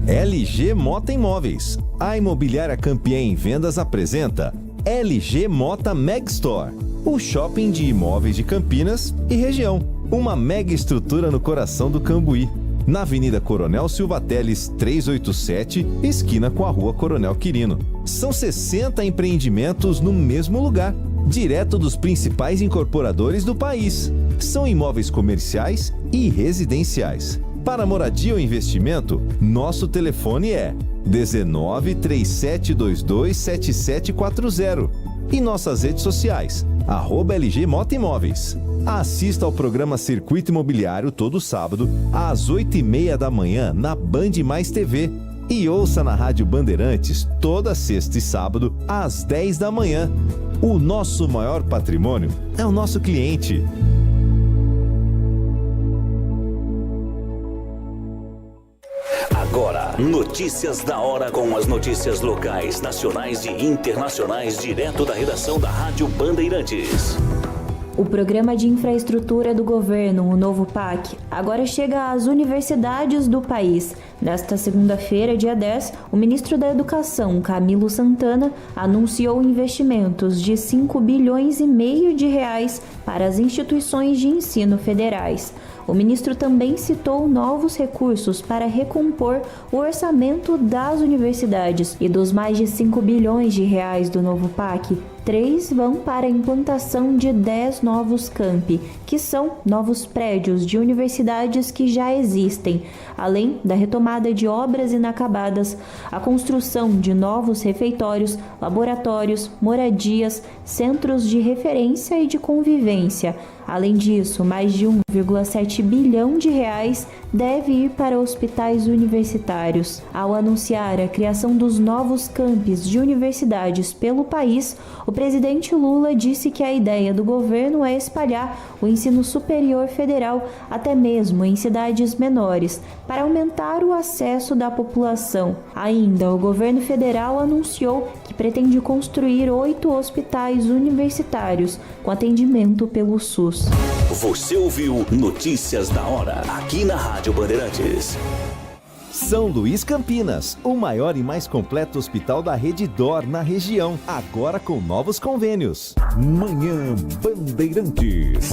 LG Mota Imóveis. A Imobiliária Campiém em Vendas apresenta LG Mota Megstore, o shopping de imóveis de Campinas e região. Uma mega estrutura no coração do Cambuí. na Avenida Coronel Silva Teles 387, esquina com a Rua Coronel Quirino. São 60 empreendimentos no mesmo lugar, direto dos principais incorporadores do país. São imóveis comerciais e residenciais. Para moradia ou investimento, nosso telefone é 19 3722 7740 e nossas redes sociais, @LG Mota Imóveis. Assista ao programa Circuito Imobiliário todo sábado, às 8h30 da manhã, na Band Mais TV. E ouça na Rádio Bandeirantes, toda sexta e sábado, às 10 da manhã. O nosso maior patrimônio é o nosso cliente. Agora, notícias da hora com as notícias locais, nacionais e internacionais, direto da redação da Rádio Bandeirantes. O Programa de Infraestrutura do Governo, o novo PAC, agora chega às universidades do país. Nesta segunda-feira, dia 10, o ministro da Educação, Camilo Santana, anunciou investimentos de 5,5 bilhões de reais para as instituições de ensino federais. O ministro também citou novos recursos para recompor o orçamento das universidades. E dos mais de 5 bilhões de reais do novo PAC, 3 vão para a implantação de 10 novos campi, que são novos prédios de universidades que já existem, além da retomada de obras inacabadas, a construção de novos refeitórios, laboratórios, moradias, centros de referência e de convivência. Além disso, mais de 1,7 bilhão de reais deve ir para hospitais universitários. Ao anunciar a criação dos novos campos de universidades pelo país, o presidente Lula disse que a ideia do governo é espalhar o ensino superior federal até mesmo em cidades menores, para aumentar o acesso da população. Ainda, o governo federal anunciou que pretende construir 8 hospitais universitários com atendimento pelo SUS. Você ouviu Notícias da Hora, aqui na Rádio Bandeirantes. São Luís Campinas, o maior e mais completo hospital da rede DOR na região, agora com novos convênios. Manhã Bandeirantes.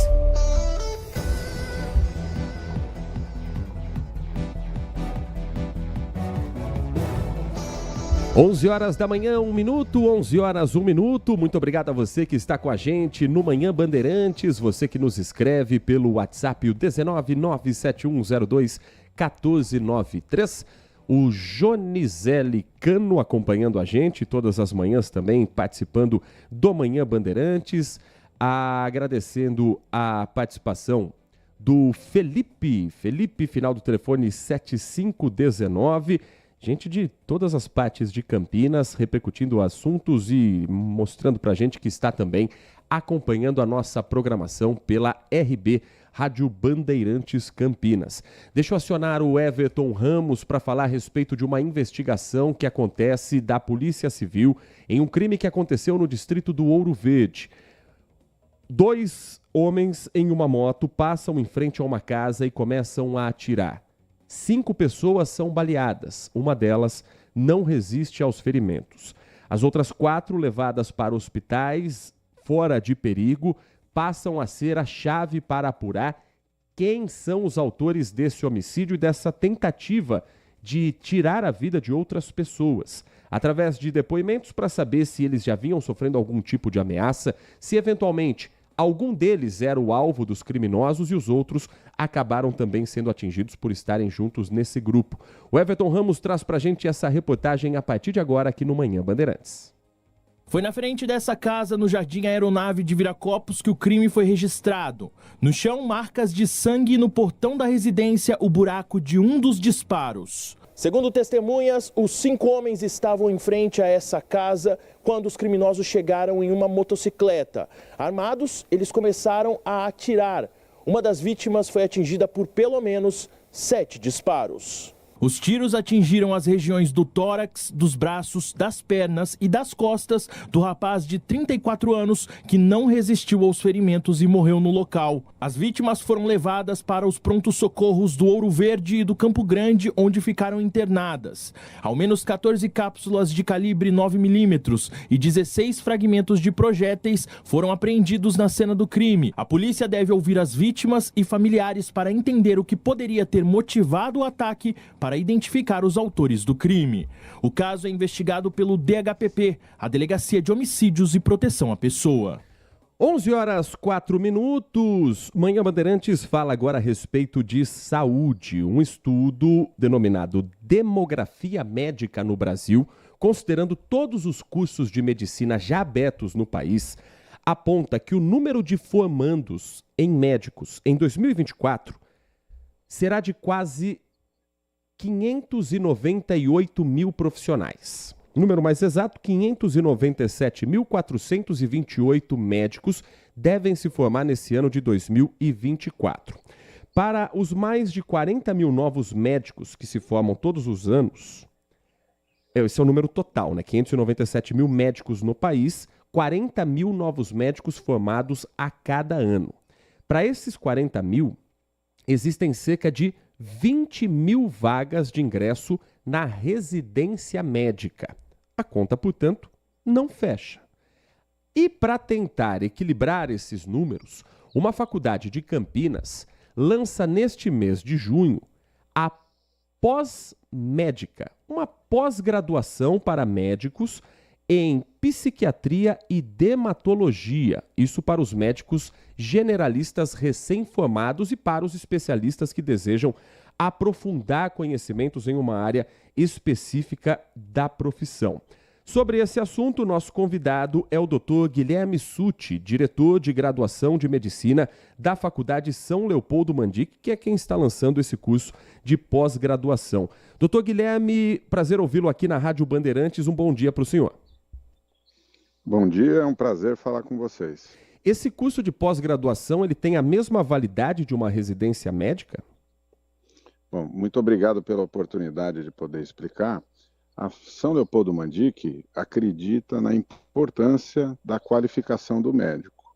Onze horas da manhã, 1 minuto, 11 horas, 1 minuto. Muito obrigado a você que está com a gente no Manhã Bandeirantes, você que nos escreve pelo WhatsApp, o 19971021493. O Jonizele Cano acompanhando a gente todas as manhãs também, participando do Manhã Bandeirantes. Agradecendo a participação do Felipe, final do telefone 7519. Gente de todas as partes de Campinas, repercutindo assuntos e mostrando pra gente que está também acompanhando a nossa programação pela RB, Rádio Bandeirantes Campinas. Deixa eu acionar o Everton Ramos para falar a respeito de uma investigação que acontece da Polícia Civil em um crime que aconteceu no distrito do Ouro Verde. 2 homens em uma moto passam em frente a uma casa e começam a atirar. 5 pessoas são baleadas, uma delas não resiste aos ferimentos. As outras 4 levadas para hospitais, fora de perigo, passam a ser a chave para apurar quem são os autores desse homicídio e dessa tentativa de tirar a vida de outras pessoas, através de depoimentos para saber se eles já vinham sofrendo algum tipo de ameaça, se eventualmente algum deles era o alvo dos criminosos e os outros acabaram também sendo atingidos por estarem juntos nesse grupo. O Everton Ramos traz pra gente essa reportagem a partir de agora aqui no Manhã Bandeirantes. Foi na frente dessa casa, no Jardim Aeronave de Viracopos, que o crime foi registrado. No chão, marcas de sangue e no portão da residência, o buraco de um dos disparos. Segundo testemunhas, os 5 homens estavam em frente a essa casa quando os criminosos chegaram em uma motocicleta. Armados, eles começaram a atirar. Uma das vítimas foi atingida por pelo menos 7 disparos. Os tiros atingiram as regiões do tórax, dos braços, das pernas e das costas do rapaz de 34 anos que não resistiu aos ferimentos e morreu no local. As vítimas foram levadas para os prontos-socorros do Ouro Verde e do Campo Grande, onde ficaram internadas. Ao menos 14 cápsulas de calibre 9mm e 16 fragmentos de projéteis foram apreendidos na cena do crime. A polícia deve ouvir as vítimas e familiares para entender o que poderia ter motivado o ataque para identificar os autores do crime. O caso é investigado pelo DHPP, a Delegacia de Homicídios e Proteção à Pessoa. 11h04. Manhã Bandeirantes fala agora a respeito de saúde. Um estudo denominado Demografia Médica no Brasil, considerando todos os cursos de medicina já abertos no país, aponta que o número de formandos em médicos em 2024 será de quase 598 mil profissionais. Número mais exato, 597.428 médicos devem se formar nesse ano de 2024. Para os mais de 40 mil novos médicos que se formam todos os anos, esse é o número total, né? 597 mil médicos no país, 40 mil novos médicos formados a cada ano. Para esses 40 mil, existem cerca de 20 mil vagas de ingresso na residência médica. A conta, portanto, não fecha. E para tentar equilibrar esses números, uma faculdade de Campinas lança neste mês de junho a pós-médica, uma pós-graduação para médicos em psiquiatria e dermatologia. Isso para os médicos generalistas recém-formados e para os especialistas que desejam aprofundar conhecimentos em uma área específica da profissão. Sobre esse assunto, nosso convidado é o Dr. Guilherme Sutti, diretor de graduação de medicina da Faculdade São Leopoldo Mandic, que é quem está lançando esse curso de pós-graduação. Dr. Guilherme, prazer ouvi-lo aqui na Rádio Bandeirantes. Um bom dia para o senhor. Bom dia, é um prazer falar com vocês. Esse curso de pós-graduação, ele tem a mesma validade de uma residência médica? Bom, muito obrigado pela oportunidade de poder explicar. A São Leopoldo Mandic acredita na importância da qualificação do médico.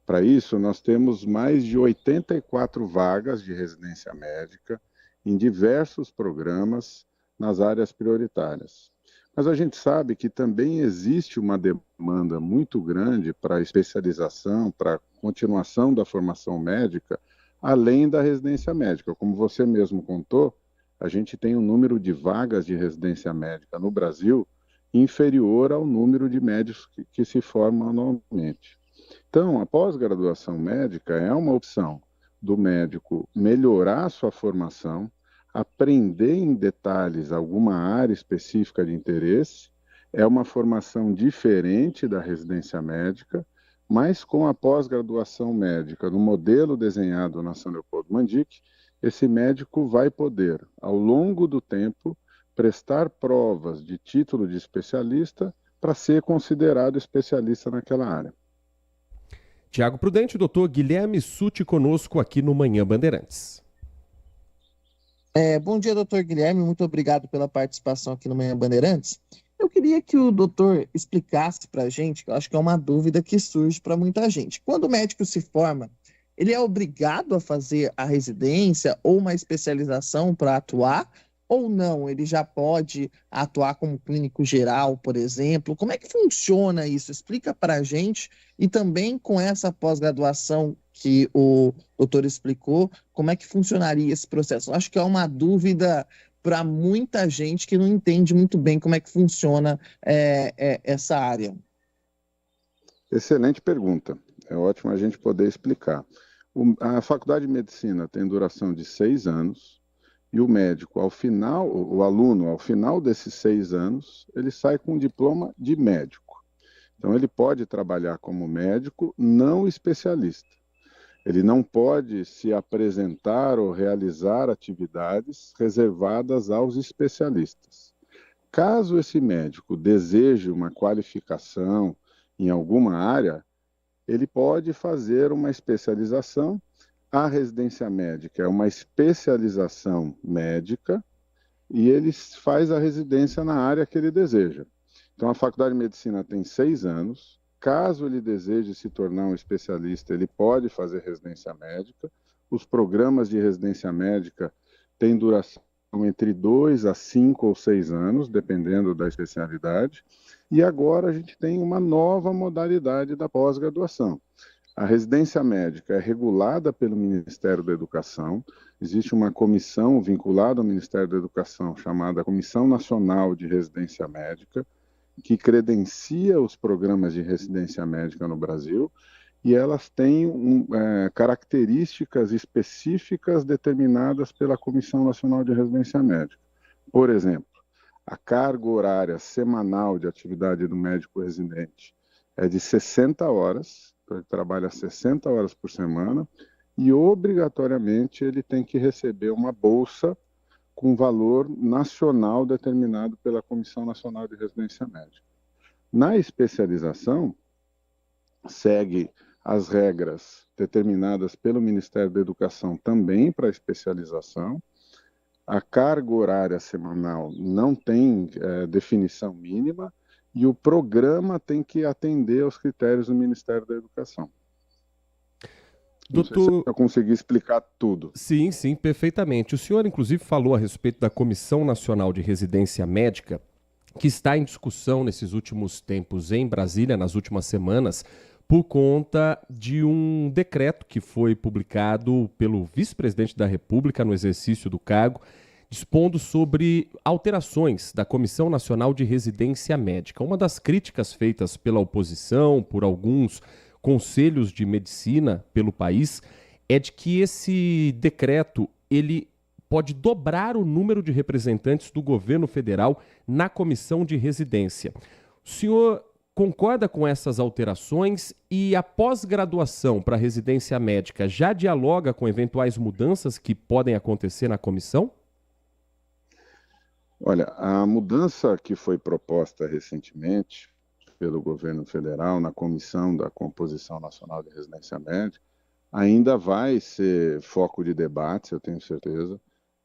Para isso, nós temos mais de 84 vagas de residência médica em diversos programas nas áreas prioritárias. Mas a gente sabe que também existe uma demanda muito grande para especialização, para continuação da formação médica, além da residência médica. Como você mesmo contou, a gente tem um número de vagas de residência médica no Brasil inferior ao número de médicos que se formam anualmente. Então, a pós-graduação médica é uma opção do médico melhorar sua formação, aprender em detalhes alguma área específica de interesse, é uma formação diferente da residência médica, mas com a pós-graduação médica no modelo desenhado na São Leopoldo Mandic, esse médico vai poder, ao longo do tempo, prestar provas de título de especialista para ser considerado especialista naquela área. Tiago Prudente, doutor Guilherme Sutti conosco aqui no Manhã Bandeirantes. Bom dia, doutor Guilherme, muito obrigado pela participação aqui no Manhã Bandeirantes. Eu queria que o doutor explicasse para a gente, que eu acho que é uma dúvida que surge para muita gente. Quando o médico se forma, ele é obrigado a fazer a residência ou uma especialização para atuar, ou não? Ele já pode atuar como clínico geral, por exemplo? Como é que funciona isso? Explica para a gente. E também com essa pós-graduação que o doutor explicou, como é que funcionaria esse processo? Eu acho que é uma dúvida para muita gente que não entende muito bem como é que funciona essa área. Excelente pergunta. É ótimo a gente poder explicar. A Faculdade de Medicina tem duração de 6 anos e o médico, o aluno, ao final desses 6 anos, ele sai com um diploma de médico. Então, ele pode trabalhar como médico não especialista. Ele não pode se apresentar ou realizar atividades reservadas aos especialistas. Caso esse médico deseje uma qualificação em alguma área, ele pode fazer uma especialização. A residência médica é uma especialização médica e ele faz a residência na área que ele deseja. Então, a Faculdade de Medicina tem 6 anos. Caso ele deseje se tornar um especialista, ele pode fazer residência médica. Os programas de residência médica têm duração entre 2 a 5 ou 6 anos, dependendo da especialidade. E agora a gente tem uma nova modalidade da pós-graduação. A residência médica é regulada pelo Ministério da Educação. Existe uma comissão vinculada ao Ministério da Educação, chamada Comissão Nacional de Residência Médica, que credencia os programas de residência médica no Brasil, e elas têm características específicas determinadas pela Comissão Nacional de Residência Médica. Por exemplo, a carga horária semanal de atividade do médico residente é de 60 horas, então ele trabalha 60 horas por semana, e obrigatoriamente ele tem que receber uma bolsa com valor nacional determinado pela Comissão Nacional de Residência Médica. Na especialização, segue as regras determinadas pelo Ministério da Educação também para a especialização. A carga horária semanal não tem definição mínima e o programa tem que atender aos critérios do Ministério da Educação. Doutor... Não sei se eu consegui explicar tudo. Sim, perfeitamente. O senhor, inclusive, falou a respeito da Comissão Nacional de Residência Médica, que está em discussão nesses últimos tempos em Brasília, nas últimas semanas, por conta de um decreto que foi publicado pelo vice-presidente da República no exercício do cargo, dispondo sobre alterações da Comissão Nacional de Residência Médica. Uma das críticas feitas pela oposição, por alguns conselhos de medicina pelo país, é de que esse decreto ele pode dobrar o número de representantes do governo federal na comissão de residência. O senhor concorda com essas alterações e a pós-graduação para residência médica já dialoga com eventuais mudanças que podem acontecer na comissão? Olha, a mudança que foi proposta recentemente pelo governo federal na comissão da Composição Nacional de Residência Médica ainda vai ser foco de debate, eu tenho certeza.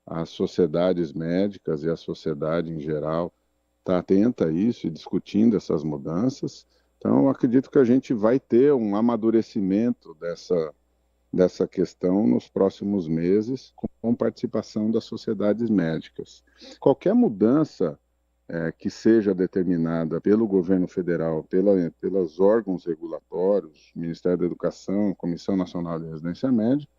As sociedades médicas e a sociedade em geral está atenta a isso e discutindo essas mudanças. Então, eu acredito que a gente vai ter um amadurecimento dessa questão nos próximos meses, com participação das sociedades médicas. Qualquer mudança que seja determinada pelo governo federal, pelos órgãos regulatórios, Ministério da Educação, Comissão Nacional de Residência Médica,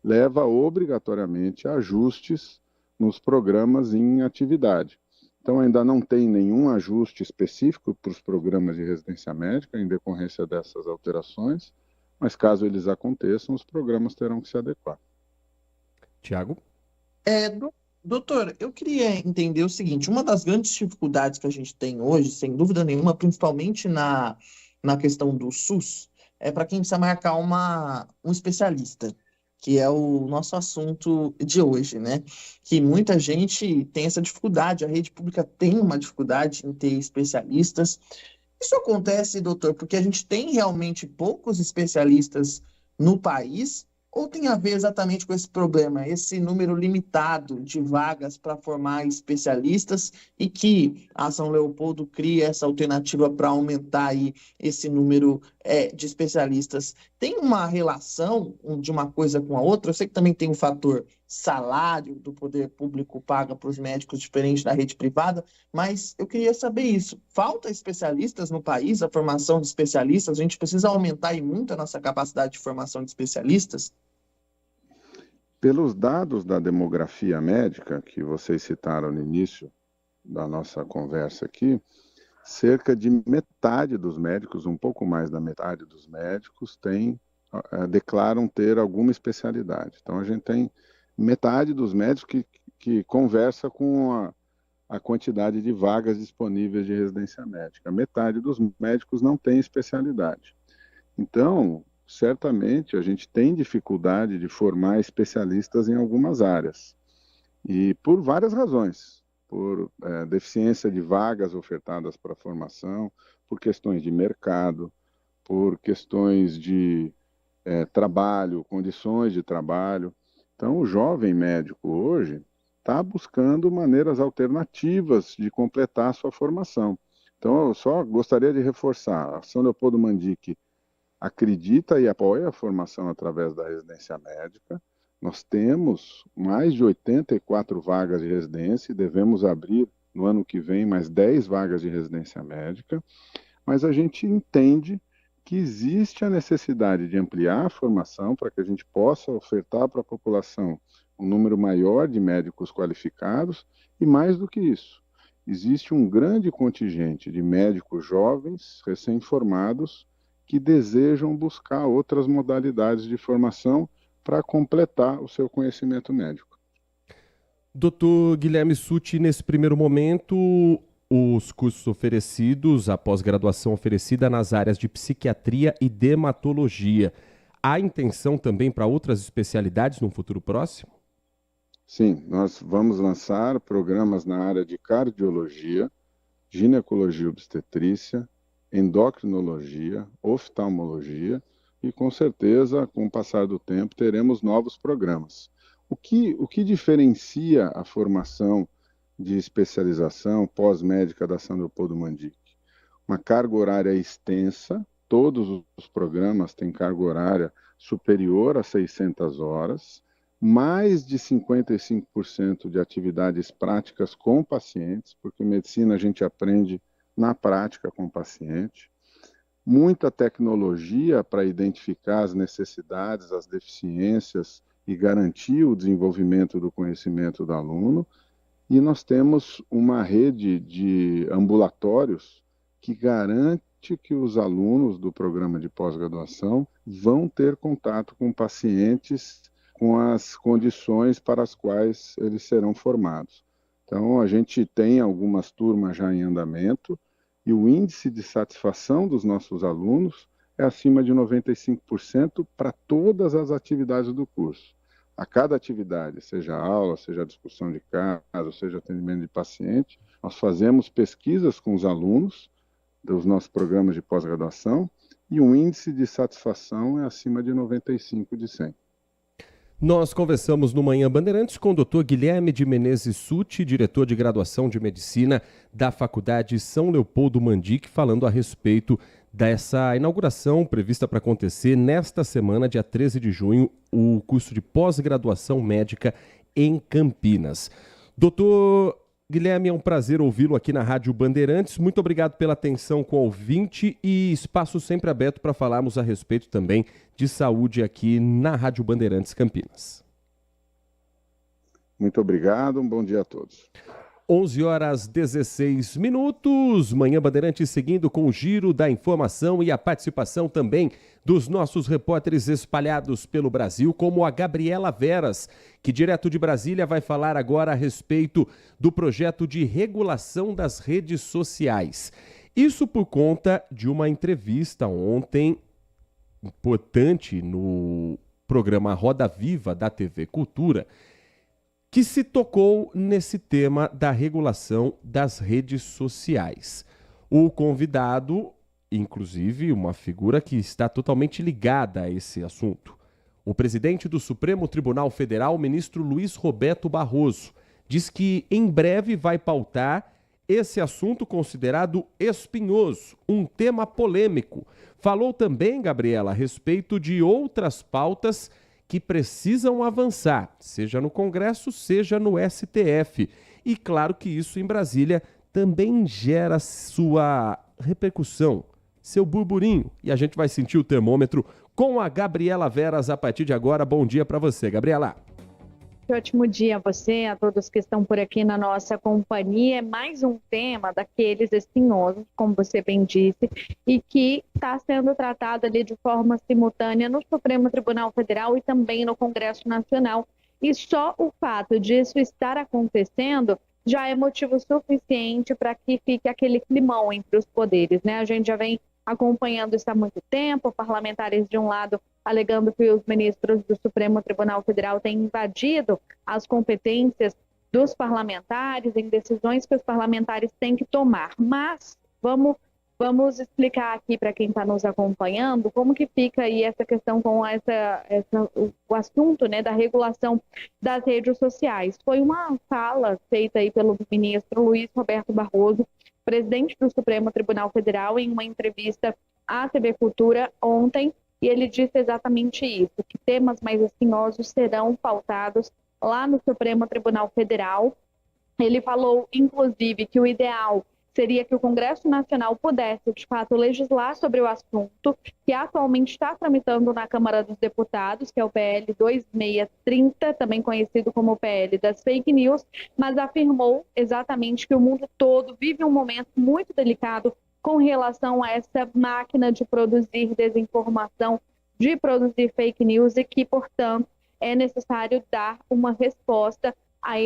leva obrigatoriamente a ajustes nos programas em atividade. Então, ainda não tem nenhum ajuste específico para os programas de residência médica em decorrência dessas alterações, mas caso eles aconteçam, os programas terão que se adequar. Tiago? Doutor, eu queria entender o seguinte, uma das grandes dificuldades que a gente tem hoje, sem dúvida nenhuma, principalmente na questão do SUS, é para quem precisa marcar um especialista, que é o nosso assunto de hoje, né? Que muita gente tem essa dificuldade, a rede pública tem uma dificuldade em ter especialistas. Isso acontece, doutor, porque a gente tem realmente poucos especialistas no país, ou tem a ver exatamente com esse problema, esse número limitado de vagas para formar especialistas e que a São Leopoldo cria essa alternativa para aumentar aí esse número de especialistas? Tem uma relação de uma coisa com a outra? Eu sei que também tem um fator salário do poder público paga para os médicos diferente da rede privada, mas eu queria saber isso. Falta especialistas no país, a formação de especialistas? A gente precisa aumentar e muito a nossa capacidade de formação de especialistas? Pelos dados da demografia médica, que vocês citaram no início da nossa conversa aqui, cerca de metade dos médicos, um pouco mais da metade dos médicos, declaram ter alguma especialidade. Então, a gente tem metade dos médicos que conversa com a quantidade de vagas disponíveis de residência médica. Metade dos médicos não tem especialidade. Então, certamente a gente tem dificuldade de formar especialistas em algumas áreas. E por várias razões. Por deficiência de vagas ofertadas para formação, por questões de mercado, por questões de trabalho, condições de trabalho. Então, o jovem médico hoje, está buscando maneiras alternativas de completar a sua formação. Então, eu só gostaria de reforçar, a São Leopoldo Mandic acredita e apoia a formação através da residência médica. Nós temos mais de 84 vagas de residência e devemos abrir no ano que vem mais 10 vagas de residência médica, mas a gente entende que existe a necessidade de ampliar a formação para que a gente possa ofertar para a população um número maior de médicos qualificados e, mais do que isso, existe um grande contingente de médicos jovens, recém-formados, que desejam buscar outras modalidades de formação para completar o seu conhecimento médico. Doutor Guilherme Sutti, nesse primeiro momento, os cursos oferecidos, a pós-graduação oferecida nas áreas de psiquiatria e dermatologia. Há intenção também para outras especialidades no futuro próximo? Sim, nós vamos lançar programas na área de cardiologia, ginecologia e obstetrícia, endocrinologia, oftalmologia e, com certeza, com o passar do tempo, teremos novos programas. O que diferencia a formação de especialização pós-médica da São Leopoldo Mandic? Uma carga horária extensa, todos os programas têm carga horária superior a 600 horas, mais de 55% de atividades práticas com pacientes, porque medicina a gente aprende na prática com o paciente, muita tecnologia para identificar as necessidades, as deficiências e garantir o desenvolvimento do conhecimento do aluno, e nós temos uma rede de ambulatórios que garante que os alunos do programa de pós-graduação vão ter contato com pacientes com as condições para as quais eles serão formados. Então, a gente tem algumas turmas já em andamento e o índice de satisfação dos nossos alunos é acima de 95% para todas as atividades do curso. A cada atividade, seja aula, seja discussão de caso, seja atendimento de paciente, nós fazemos pesquisas com os alunos dos nossos programas de pós-graduação e o índice de satisfação é acima de 95 de 100. Nós conversamos no Manhã Bandeirantes com o Dr. Guilherme de Menezes Sutti, diretor de graduação de medicina da Faculdade São Leopoldo Mandic, falando a respeito dessa inauguração prevista para acontecer nesta semana, dia 13 de junho, o curso de pós-graduação médica em Campinas. Doutor Guilherme, é um prazer ouvi-lo aqui na Rádio Bandeirantes. Muito obrigado pela atenção com o ouvinte e espaço sempre aberto para falarmos a respeito também de saúde aqui na Rádio Bandeirantes Campinas. Muito obrigado, um bom dia a todos. 11h16, Manhã Bandeirantes seguindo com o giro da informação e a participação também dos nossos repórteres espalhados pelo Brasil, como a Gabriela Veras, que direto de Brasília vai falar agora a respeito do projeto de regulação das redes sociais. Isso por conta de uma entrevista ontem importante no programa Roda Viva da TV Cultura, que se tocou nesse tema da regulação das redes sociais. O convidado, inclusive, uma figura que está totalmente ligada a esse assunto. O presidente do Supremo Tribunal Federal, o ministro Luiz Roberto Barroso, diz que em breve vai pautar esse assunto considerado espinhoso, um tema polêmico. Falou também, Gabriela, a respeito de outras pautas que precisam avançar, seja no Congresso, seja no STF. E claro que isso em Brasília também gera sua repercussão, seu burburinho. E a gente vai sentir o termômetro com a Gabriela Veras a partir de agora. Bom dia para você, Gabriela. Ótimo dia a você, a todos que estão por aqui na nossa companhia. É mais um tema daqueles espinhosos, como você bem disse, e que está sendo tratado ali de forma simultânea no Supremo Tribunal Federal e também no Congresso Nacional. E só o fato disso estar acontecendo já é motivo suficiente para que fique aquele climão entre os poderes, né? A gente já vem acompanhando isso há muito tempo, parlamentares de um lado alegando que os ministros do Supremo Tribunal Federal têm invadido as competências dos parlamentares em decisões que os parlamentares têm que tomar. Mas vamos Vamos explicar aqui para quem está nos acompanhando como que fica aí essa questão com o assunto, né, da regulação das redes sociais. Foi uma fala feita aí pelo ministro Luiz Roberto Barroso, presidente do Supremo Tribunal Federal, em uma entrevista à TV Cultura ontem, e ele disse exatamente isso, que temas mais espinhosos serão pautados lá no Supremo Tribunal Federal. Ele falou, inclusive, que o ideal seria que o Congresso Nacional pudesse, de fato, legislar sobre o assunto, que atualmente está tramitando na Câmara dos Deputados, que é o PL 2630, também conhecido como o PL das fake news, mas afirmou exatamente que o mundo todo vive um momento muito delicado com relação a essa máquina de produzir desinformação, de produzir fake news, e que, portanto, é necessário dar uma resposta a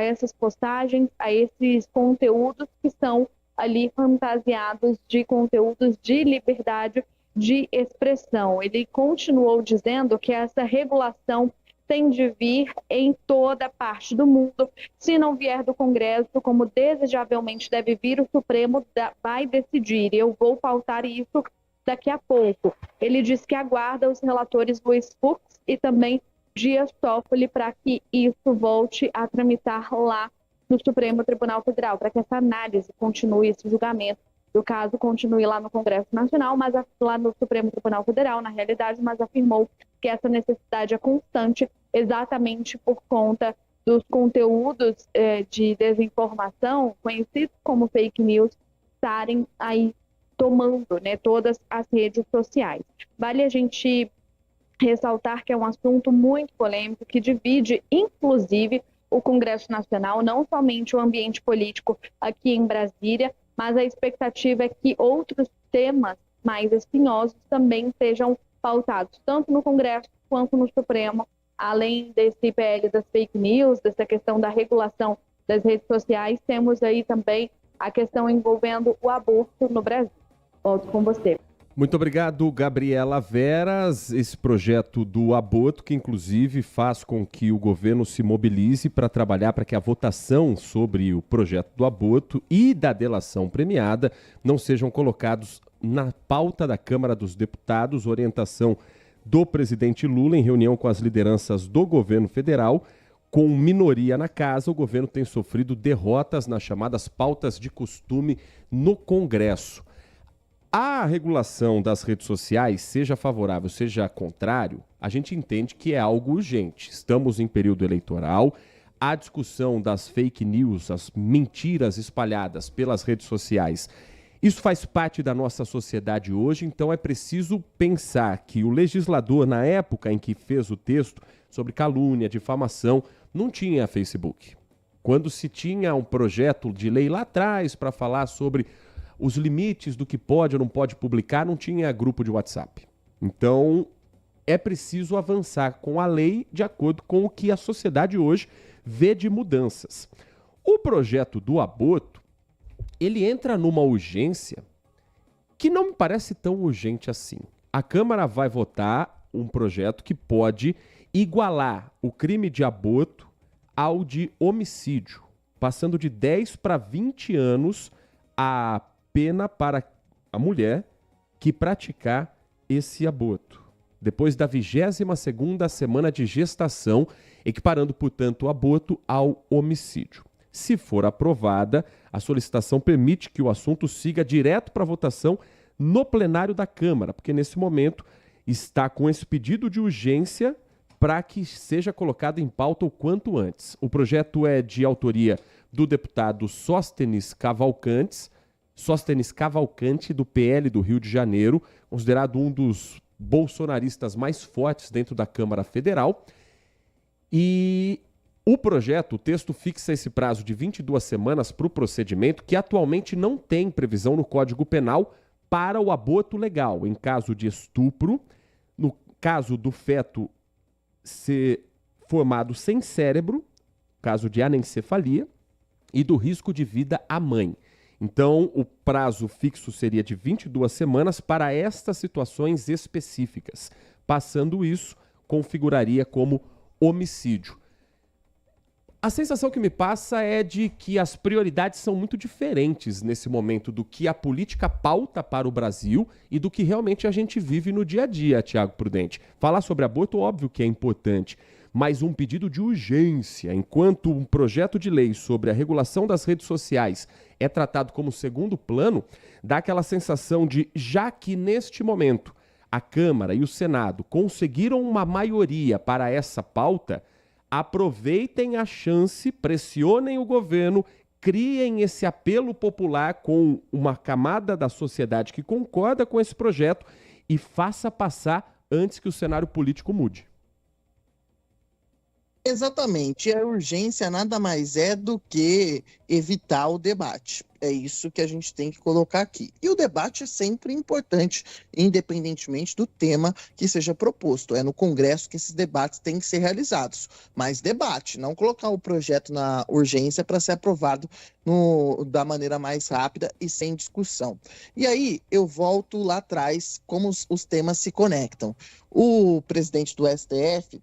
essas postagens, a esses conteúdos que são ali fantasiados de conteúdos de liberdade de expressão. Ele continuou dizendo que essa regulação tem de vir em toda parte do mundo. Se não vier do Congresso, como desejavelmente deve vir, o Supremo vai decidir. Eu vou pautar isso daqui a pouco. Ele diz que aguarda os relatores Luiz Fux e também Dias Toffoli para que isso volte a tramitar lá no Supremo Tribunal Federal, para que essa análise continue, esse julgamento do caso continue lá no Congresso Nacional, mas lá no Supremo Tribunal Federal, na realidade, mas afirmou que essa necessidade é constante exatamente por conta dos conteúdos de desinformação, conhecidos como fake news, estarem aí tomando, né, todas as redes sociais. Vale a gente ressaltar que é um assunto muito polêmico, que divide, inclusive, o Congresso Nacional, não somente o ambiente político aqui em Brasília, mas a expectativa é que outros temas mais espinhosos também sejam pautados, tanto no Congresso quanto no Supremo, além desse PL das fake news, dessa questão da regulação das redes sociais, temos aí também a questão envolvendo o aborto no Brasil. Volto com você. Muito obrigado, Gabriela Veras. Esse projeto do aborto, que inclusive faz com que o governo se mobilize para trabalhar para que a votação sobre o projeto do aborto e da delação premiada não sejam colocados na pauta da Câmara dos Deputados. Orientação do presidente Lula em reunião com as lideranças do governo federal. Com minoria na casa, o governo tem sofrido derrotas nas chamadas pautas de costume no Congresso. A regulação das redes sociais, seja favorável, seja contrário, a gente entende que é algo urgente. Estamos em período eleitoral, a discussão das fake news, as mentiras espalhadas pelas redes sociais, isso faz parte da nossa sociedade hoje, então é preciso pensar que o legislador, na época em que fez o texto sobre calúnia, difamação, não tinha Facebook. Quando se tinha um projeto de lei lá atrás para falar sobre os limites do que pode ou não pode publicar, não tinha grupo de WhatsApp. Então, é preciso avançar com a lei de acordo com o que a sociedade hoje vê de mudanças. O projeto do aborto, ele entra numa urgência que não me parece tão urgente assim. A Câmara vai votar um projeto que pode igualar o crime de aborto ao de homicídio, passando de 10 para 20 anos a pena para a mulher que praticar esse aborto, depois da 22ª semana de gestação, equiparando, portanto, o aborto ao homicídio. Se for aprovada, a solicitação permite que o assunto siga direto para votação no plenário da Câmara, porque nesse momento está com esse pedido de urgência para que seja colocado em pauta o quanto antes. O projeto é de autoria do deputado Sóstenes Cavalcante, do PL do Rio de Janeiro, considerado um dos bolsonaristas mais fortes dentro da Câmara Federal. E o projeto, o texto fixa esse prazo de 22 semanas para o procedimento, que atualmente não tem previsão no Código Penal para o aborto legal, em caso de estupro, no caso do feto ser formado sem cérebro, caso de anencefalia, e do risco de vida à mãe. Então, o prazo fixo seria de 22 semanas para estas situações específicas. Passando isso, configuraria como homicídio. A sensação que me passa é de que as prioridades são muito diferentes nesse momento do que a política pauta para o Brasil e do que realmente a gente vive no dia a dia, Tiago Prudente. Falar sobre aborto, óbvio que é importante, mas um pedido de urgência, enquanto um projeto de lei sobre a regulação das redes sociais é tratado como segundo plano, dá aquela sensação de, já que neste momento a Câmara e o Senado conseguiram uma maioria para essa pauta, aproveitem a chance, pressionem o governo, criem esse apelo popular com uma camada da sociedade que concorda com esse projeto e faça passar antes que o cenário político mude. Exatamente. A urgência nada mais é do que evitar o debate. É isso que a gente tem que colocar aqui. E o debate é sempre importante, independentemente do tema que seja proposto. É no Congresso que esses debates têm que ser realizados. Mas debate, não colocar o projeto na urgência para ser aprovado da maneira mais rápida e sem discussão. E aí eu volto lá atrás, como os temas se conectam. O presidente do STF,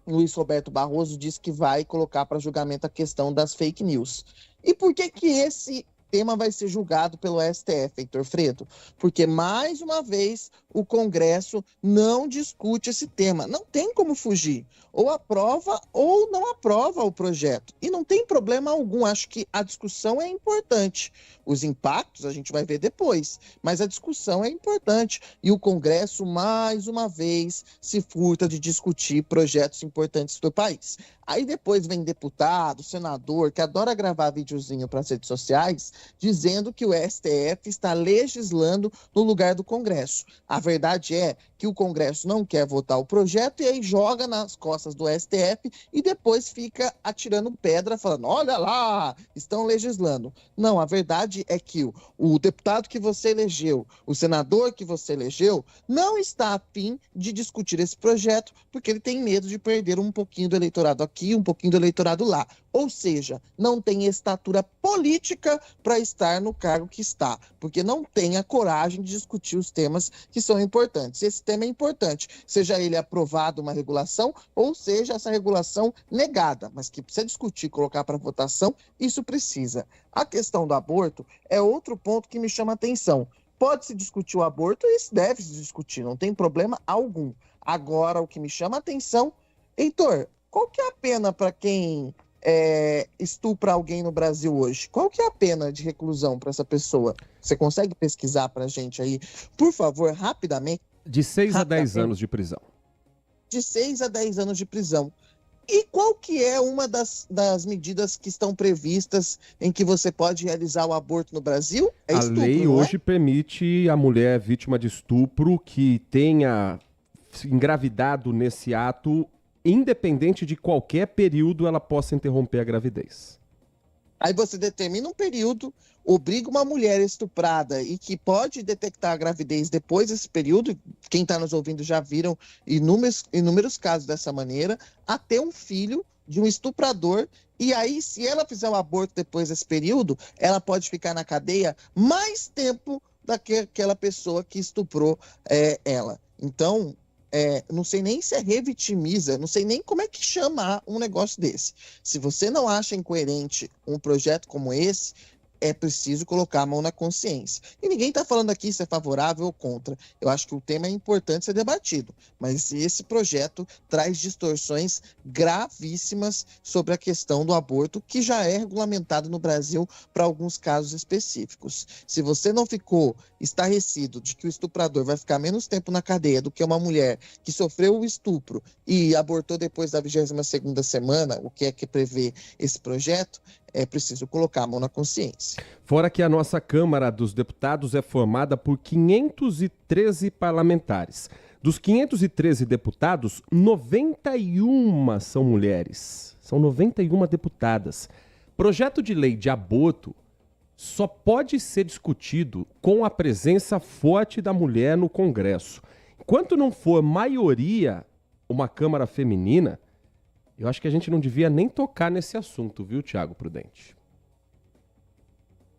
Luiz Roberto Barroso, disse que vai colocar para julgamento a questão das fake news. E por que esse tema vai ser julgado pelo STF, Heitor Fredo? Porque, mais uma vez, o Congresso não discute esse tema. Não tem como fugir. Ou aprova ou não aprova o projeto. E não tem problema algum. Acho que a discussão é importante. Os impactos a gente vai ver depois. Mas a discussão é importante. E o Congresso, mais uma vez, se furta de discutir projetos importantes do país. Aí depois vem deputado, senador, que adora gravar videozinho para as redes sociais, dizendo que o STF está legislando no lugar do Congresso. A verdade é que o Congresso não quer votar o projeto e aí joga nas costas do STF e depois fica atirando pedra, falando, olha lá, estão legislando. Não, a verdade é que o deputado que você elegeu, o senador que você elegeu, não está a fim de discutir esse projeto porque ele tem medo de perder um pouquinho do eleitorado aqui, um pouquinho do eleitorado lá. Ou seja, não tem estatura política para estar no cargo que está, porque não tem a coragem de discutir os temas que são importantes. Esse tema é importante, seja ele aprovado uma regulação ou seja essa regulação negada, mas que precisa discutir, colocar para votação, isso precisa. A questão do aborto é outro ponto que me chama a atenção. Pode-se discutir o aborto e isso deve se discutir, não tem problema algum. Agora, o que me chama a atenção, Heitor, qual que é a pena para quem estupra alguém no Brasil hoje? Qual que é a pena de reclusão para essa pessoa? Você consegue pesquisar para a gente aí, por favor, rapidamente? De 6 a 10 anos de prisão. De 6 a 10 anos de prisão. E qual que é uma das medidas que estão previstas em que você pode realizar o aborto no Brasil? É estupro, a lei hoje permite a mulher vítima de estupro que tenha engravidado nesse ato, independente de qualquer período, ela possa interromper a gravidez. Aí você determina um período, obriga uma mulher estuprada e que pode detectar a gravidez depois desse período, quem está nos ouvindo já viram inúmeros casos dessa maneira, a ter um filho de um estuprador, e aí se ela fizer o aborto depois desse período, ela pode ficar na cadeia mais tempo daquela pessoa que estuprou ela. Então, não sei nem se revitimiza, não sei nem como é que chama um negócio desse. Se você não acha incoerente um projeto como esse, é preciso colocar a mão na consciência. E ninguém está falando aqui se é favorável ou contra. Eu acho que o tema é importante ser debatido, mas esse projeto traz distorções gravíssimas sobre a questão do aborto, que já é regulamentado no Brasil para alguns casos específicos. Se você não ficou estarrecido de que o estuprador vai ficar menos tempo na cadeia do que uma mulher que sofreu o estupro e abortou depois da 22ª semana, o que é que prevê esse projeto, é preciso colocar a mão na consciência. Fora que a nossa Câmara dos Deputados é formada por 513 parlamentares. Dos 513 deputados, 91 são mulheres. São 91 deputadas. Projeto de lei de aborto só pode ser discutido com a presença forte da mulher no Congresso. Enquanto não for maioria uma Câmara feminina, eu acho que a gente não devia nem tocar nesse assunto, viu, Tiago Prudente?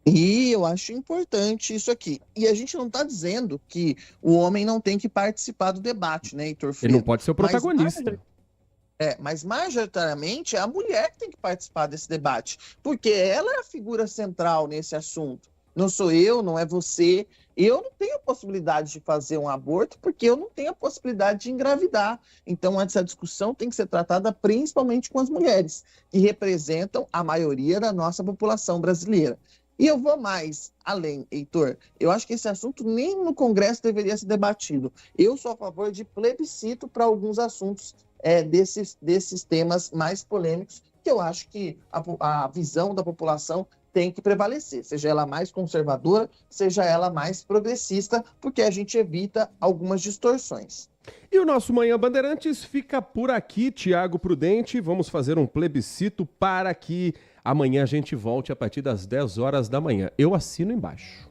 E eu acho importante isso aqui. E a gente não está dizendo que o homem não tem que participar do debate, né, Heitor Fredo? Ele não pode ser o protagonista. Mas majoritariamente é a mulher que tem que participar desse debate, porque ela é a figura central nesse assunto. Não sou eu, não é você. Eu não tenho a possibilidade de fazer um aborto porque eu não tenho a possibilidade de engravidar. Então, essa discussão tem que ser tratada principalmente com as mulheres, que representam a maioria da nossa população brasileira. E eu vou mais além, Heitor. Eu acho que esse assunto nem no Congresso deveria ser debatido. Eu sou a favor de plebiscito para alguns assuntos desses temas mais polêmicos, que eu acho que a visão da população tem que prevalecer, seja ela mais conservadora, seja ela mais progressista, porque a gente evita algumas distorções. E o nosso Manhã Bandeirantes fica por aqui, Tiago Prudente. Vamos fazer um plebiscito para que amanhã a gente volte a partir das 10 horas da manhã. Eu assino embaixo.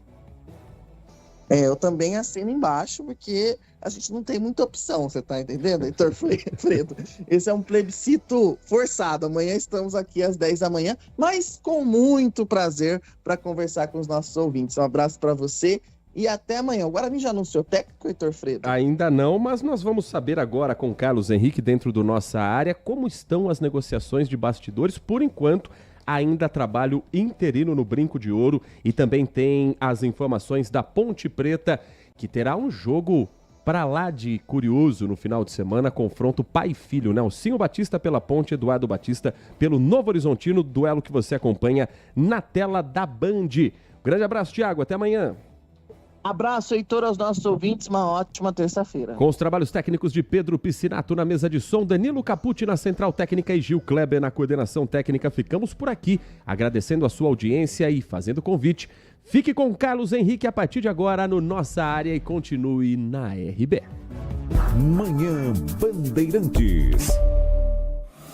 Eu também assino embaixo, porque a gente não tem muita opção, você tá entendendo, Heitor Fredo? Esse é um plebiscito forçado. Amanhã estamos aqui às 10 da manhã, mas com muito prazer para conversar com os nossos ouvintes. Um abraço para você e até amanhã. O Guarani já anunciou técnico, Heitor Fredo? Ainda não, mas nós vamos saber agora com Carlos Henrique, dentro do nossa área, como estão as negociações de bastidores. Por enquanto, ainda trabalho interino no Brinco de Ouro, e também tem as informações da Ponte Preta, que terá um jogo para lá de curioso no final de semana, confronto pai e filho, Nelsinho Batista pela Ponte, Eduardo Batista pelo Novo Horizontino, duelo que você acompanha na tela da Band. Grande abraço, Thiago, até amanhã. Abraço, Heitor, aos nossos ouvintes, uma ótima terça-feira. Com os trabalhos técnicos de Pedro Piscinato na mesa de som, Danilo Capucci na central técnica e Gil Kleber na coordenação técnica, ficamos por aqui, agradecendo a sua audiência e fazendo convite. Fique com Carlos Henrique a partir de agora no Nossa Área e continue na RB. Manhã Bandeirantes.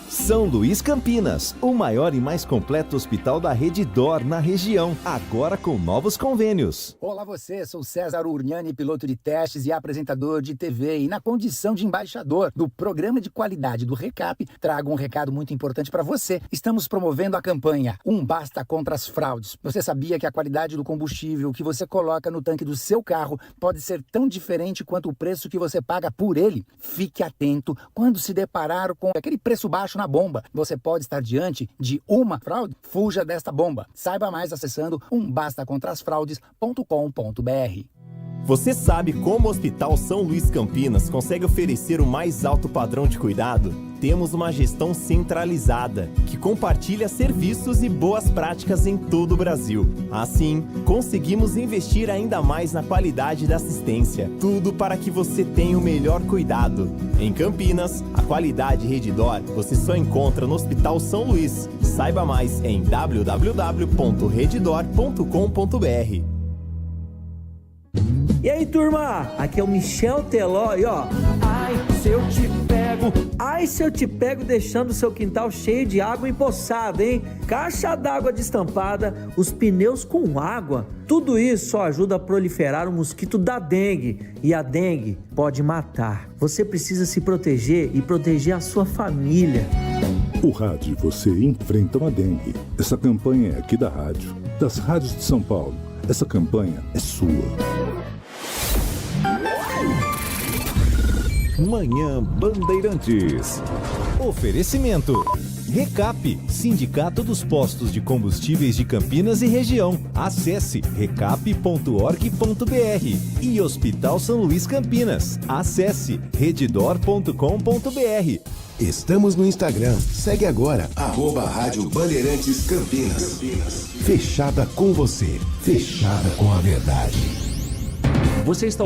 São Luís Campinas, o maior e mais completo hospital da rede DOR na região, agora com novos convênios. Olá você, sou César Urniani, piloto de testes e apresentador de TV, e na condição de embaixador do programa de qualidade do RECAP, trago um recado muito importante para você. Estamos promovendo a campanha Um Basta contra as Fraudes. Você sabia que a qualidade do combustível que você coloca no tanque do seu carro pode ser tão diferente quanto o preço que você paga por ele? Fique atento quando se deparar com aquele preço baixo na bomba. Você pode estar diante de uma fraude? Fuja desta bomba. Saiba mais acessando umbastacontrasfraudes.com.br. Você sabe como o Hospital São Luís Campinas consegue oferecer o mais alto padrão de cuidado? Temos uma gestão centralizada, que compartilha serviços e boas práticas em todo o Brasil. Assim, conseguimos investir ainda mais na qualidade da assistência. Tudo para que você tenha o melhor cuidado. Em Campinas, a qualidade Rede DOR você só encontra no Hospital São Luís. Saiba mais em www.rededor.com.br. E aí, turma? Aqui é o Michel Teló e ó, ai se eu te pego, ai se eu te pego deixando seu quintal cheio de água empoçada, hein? Caixa d'água destampada, os pneus com água, tudo isso só ajuda a proliferar o mosquito da dengue, e a dengue pode matar. Você precisa se proteger e proteger a sua família. O rádio você enfrenta uma dengue. Essa campanha é aqui da rádio, das rádios de São Paulo. Essa campanha é sua. Manhã Bandeirantes. Oferecimento. Recap, Sindicato dos Postos de Combustíveis de Campinas e Região. Acesse recap.org.br. E Hospital São Luís Campinas. Acesse redidor.com.br. Estamos no Instagram. Segue agora, @Rádio Bandeirantes Campinas. Fechada com você. Fechada com a verdade. Você está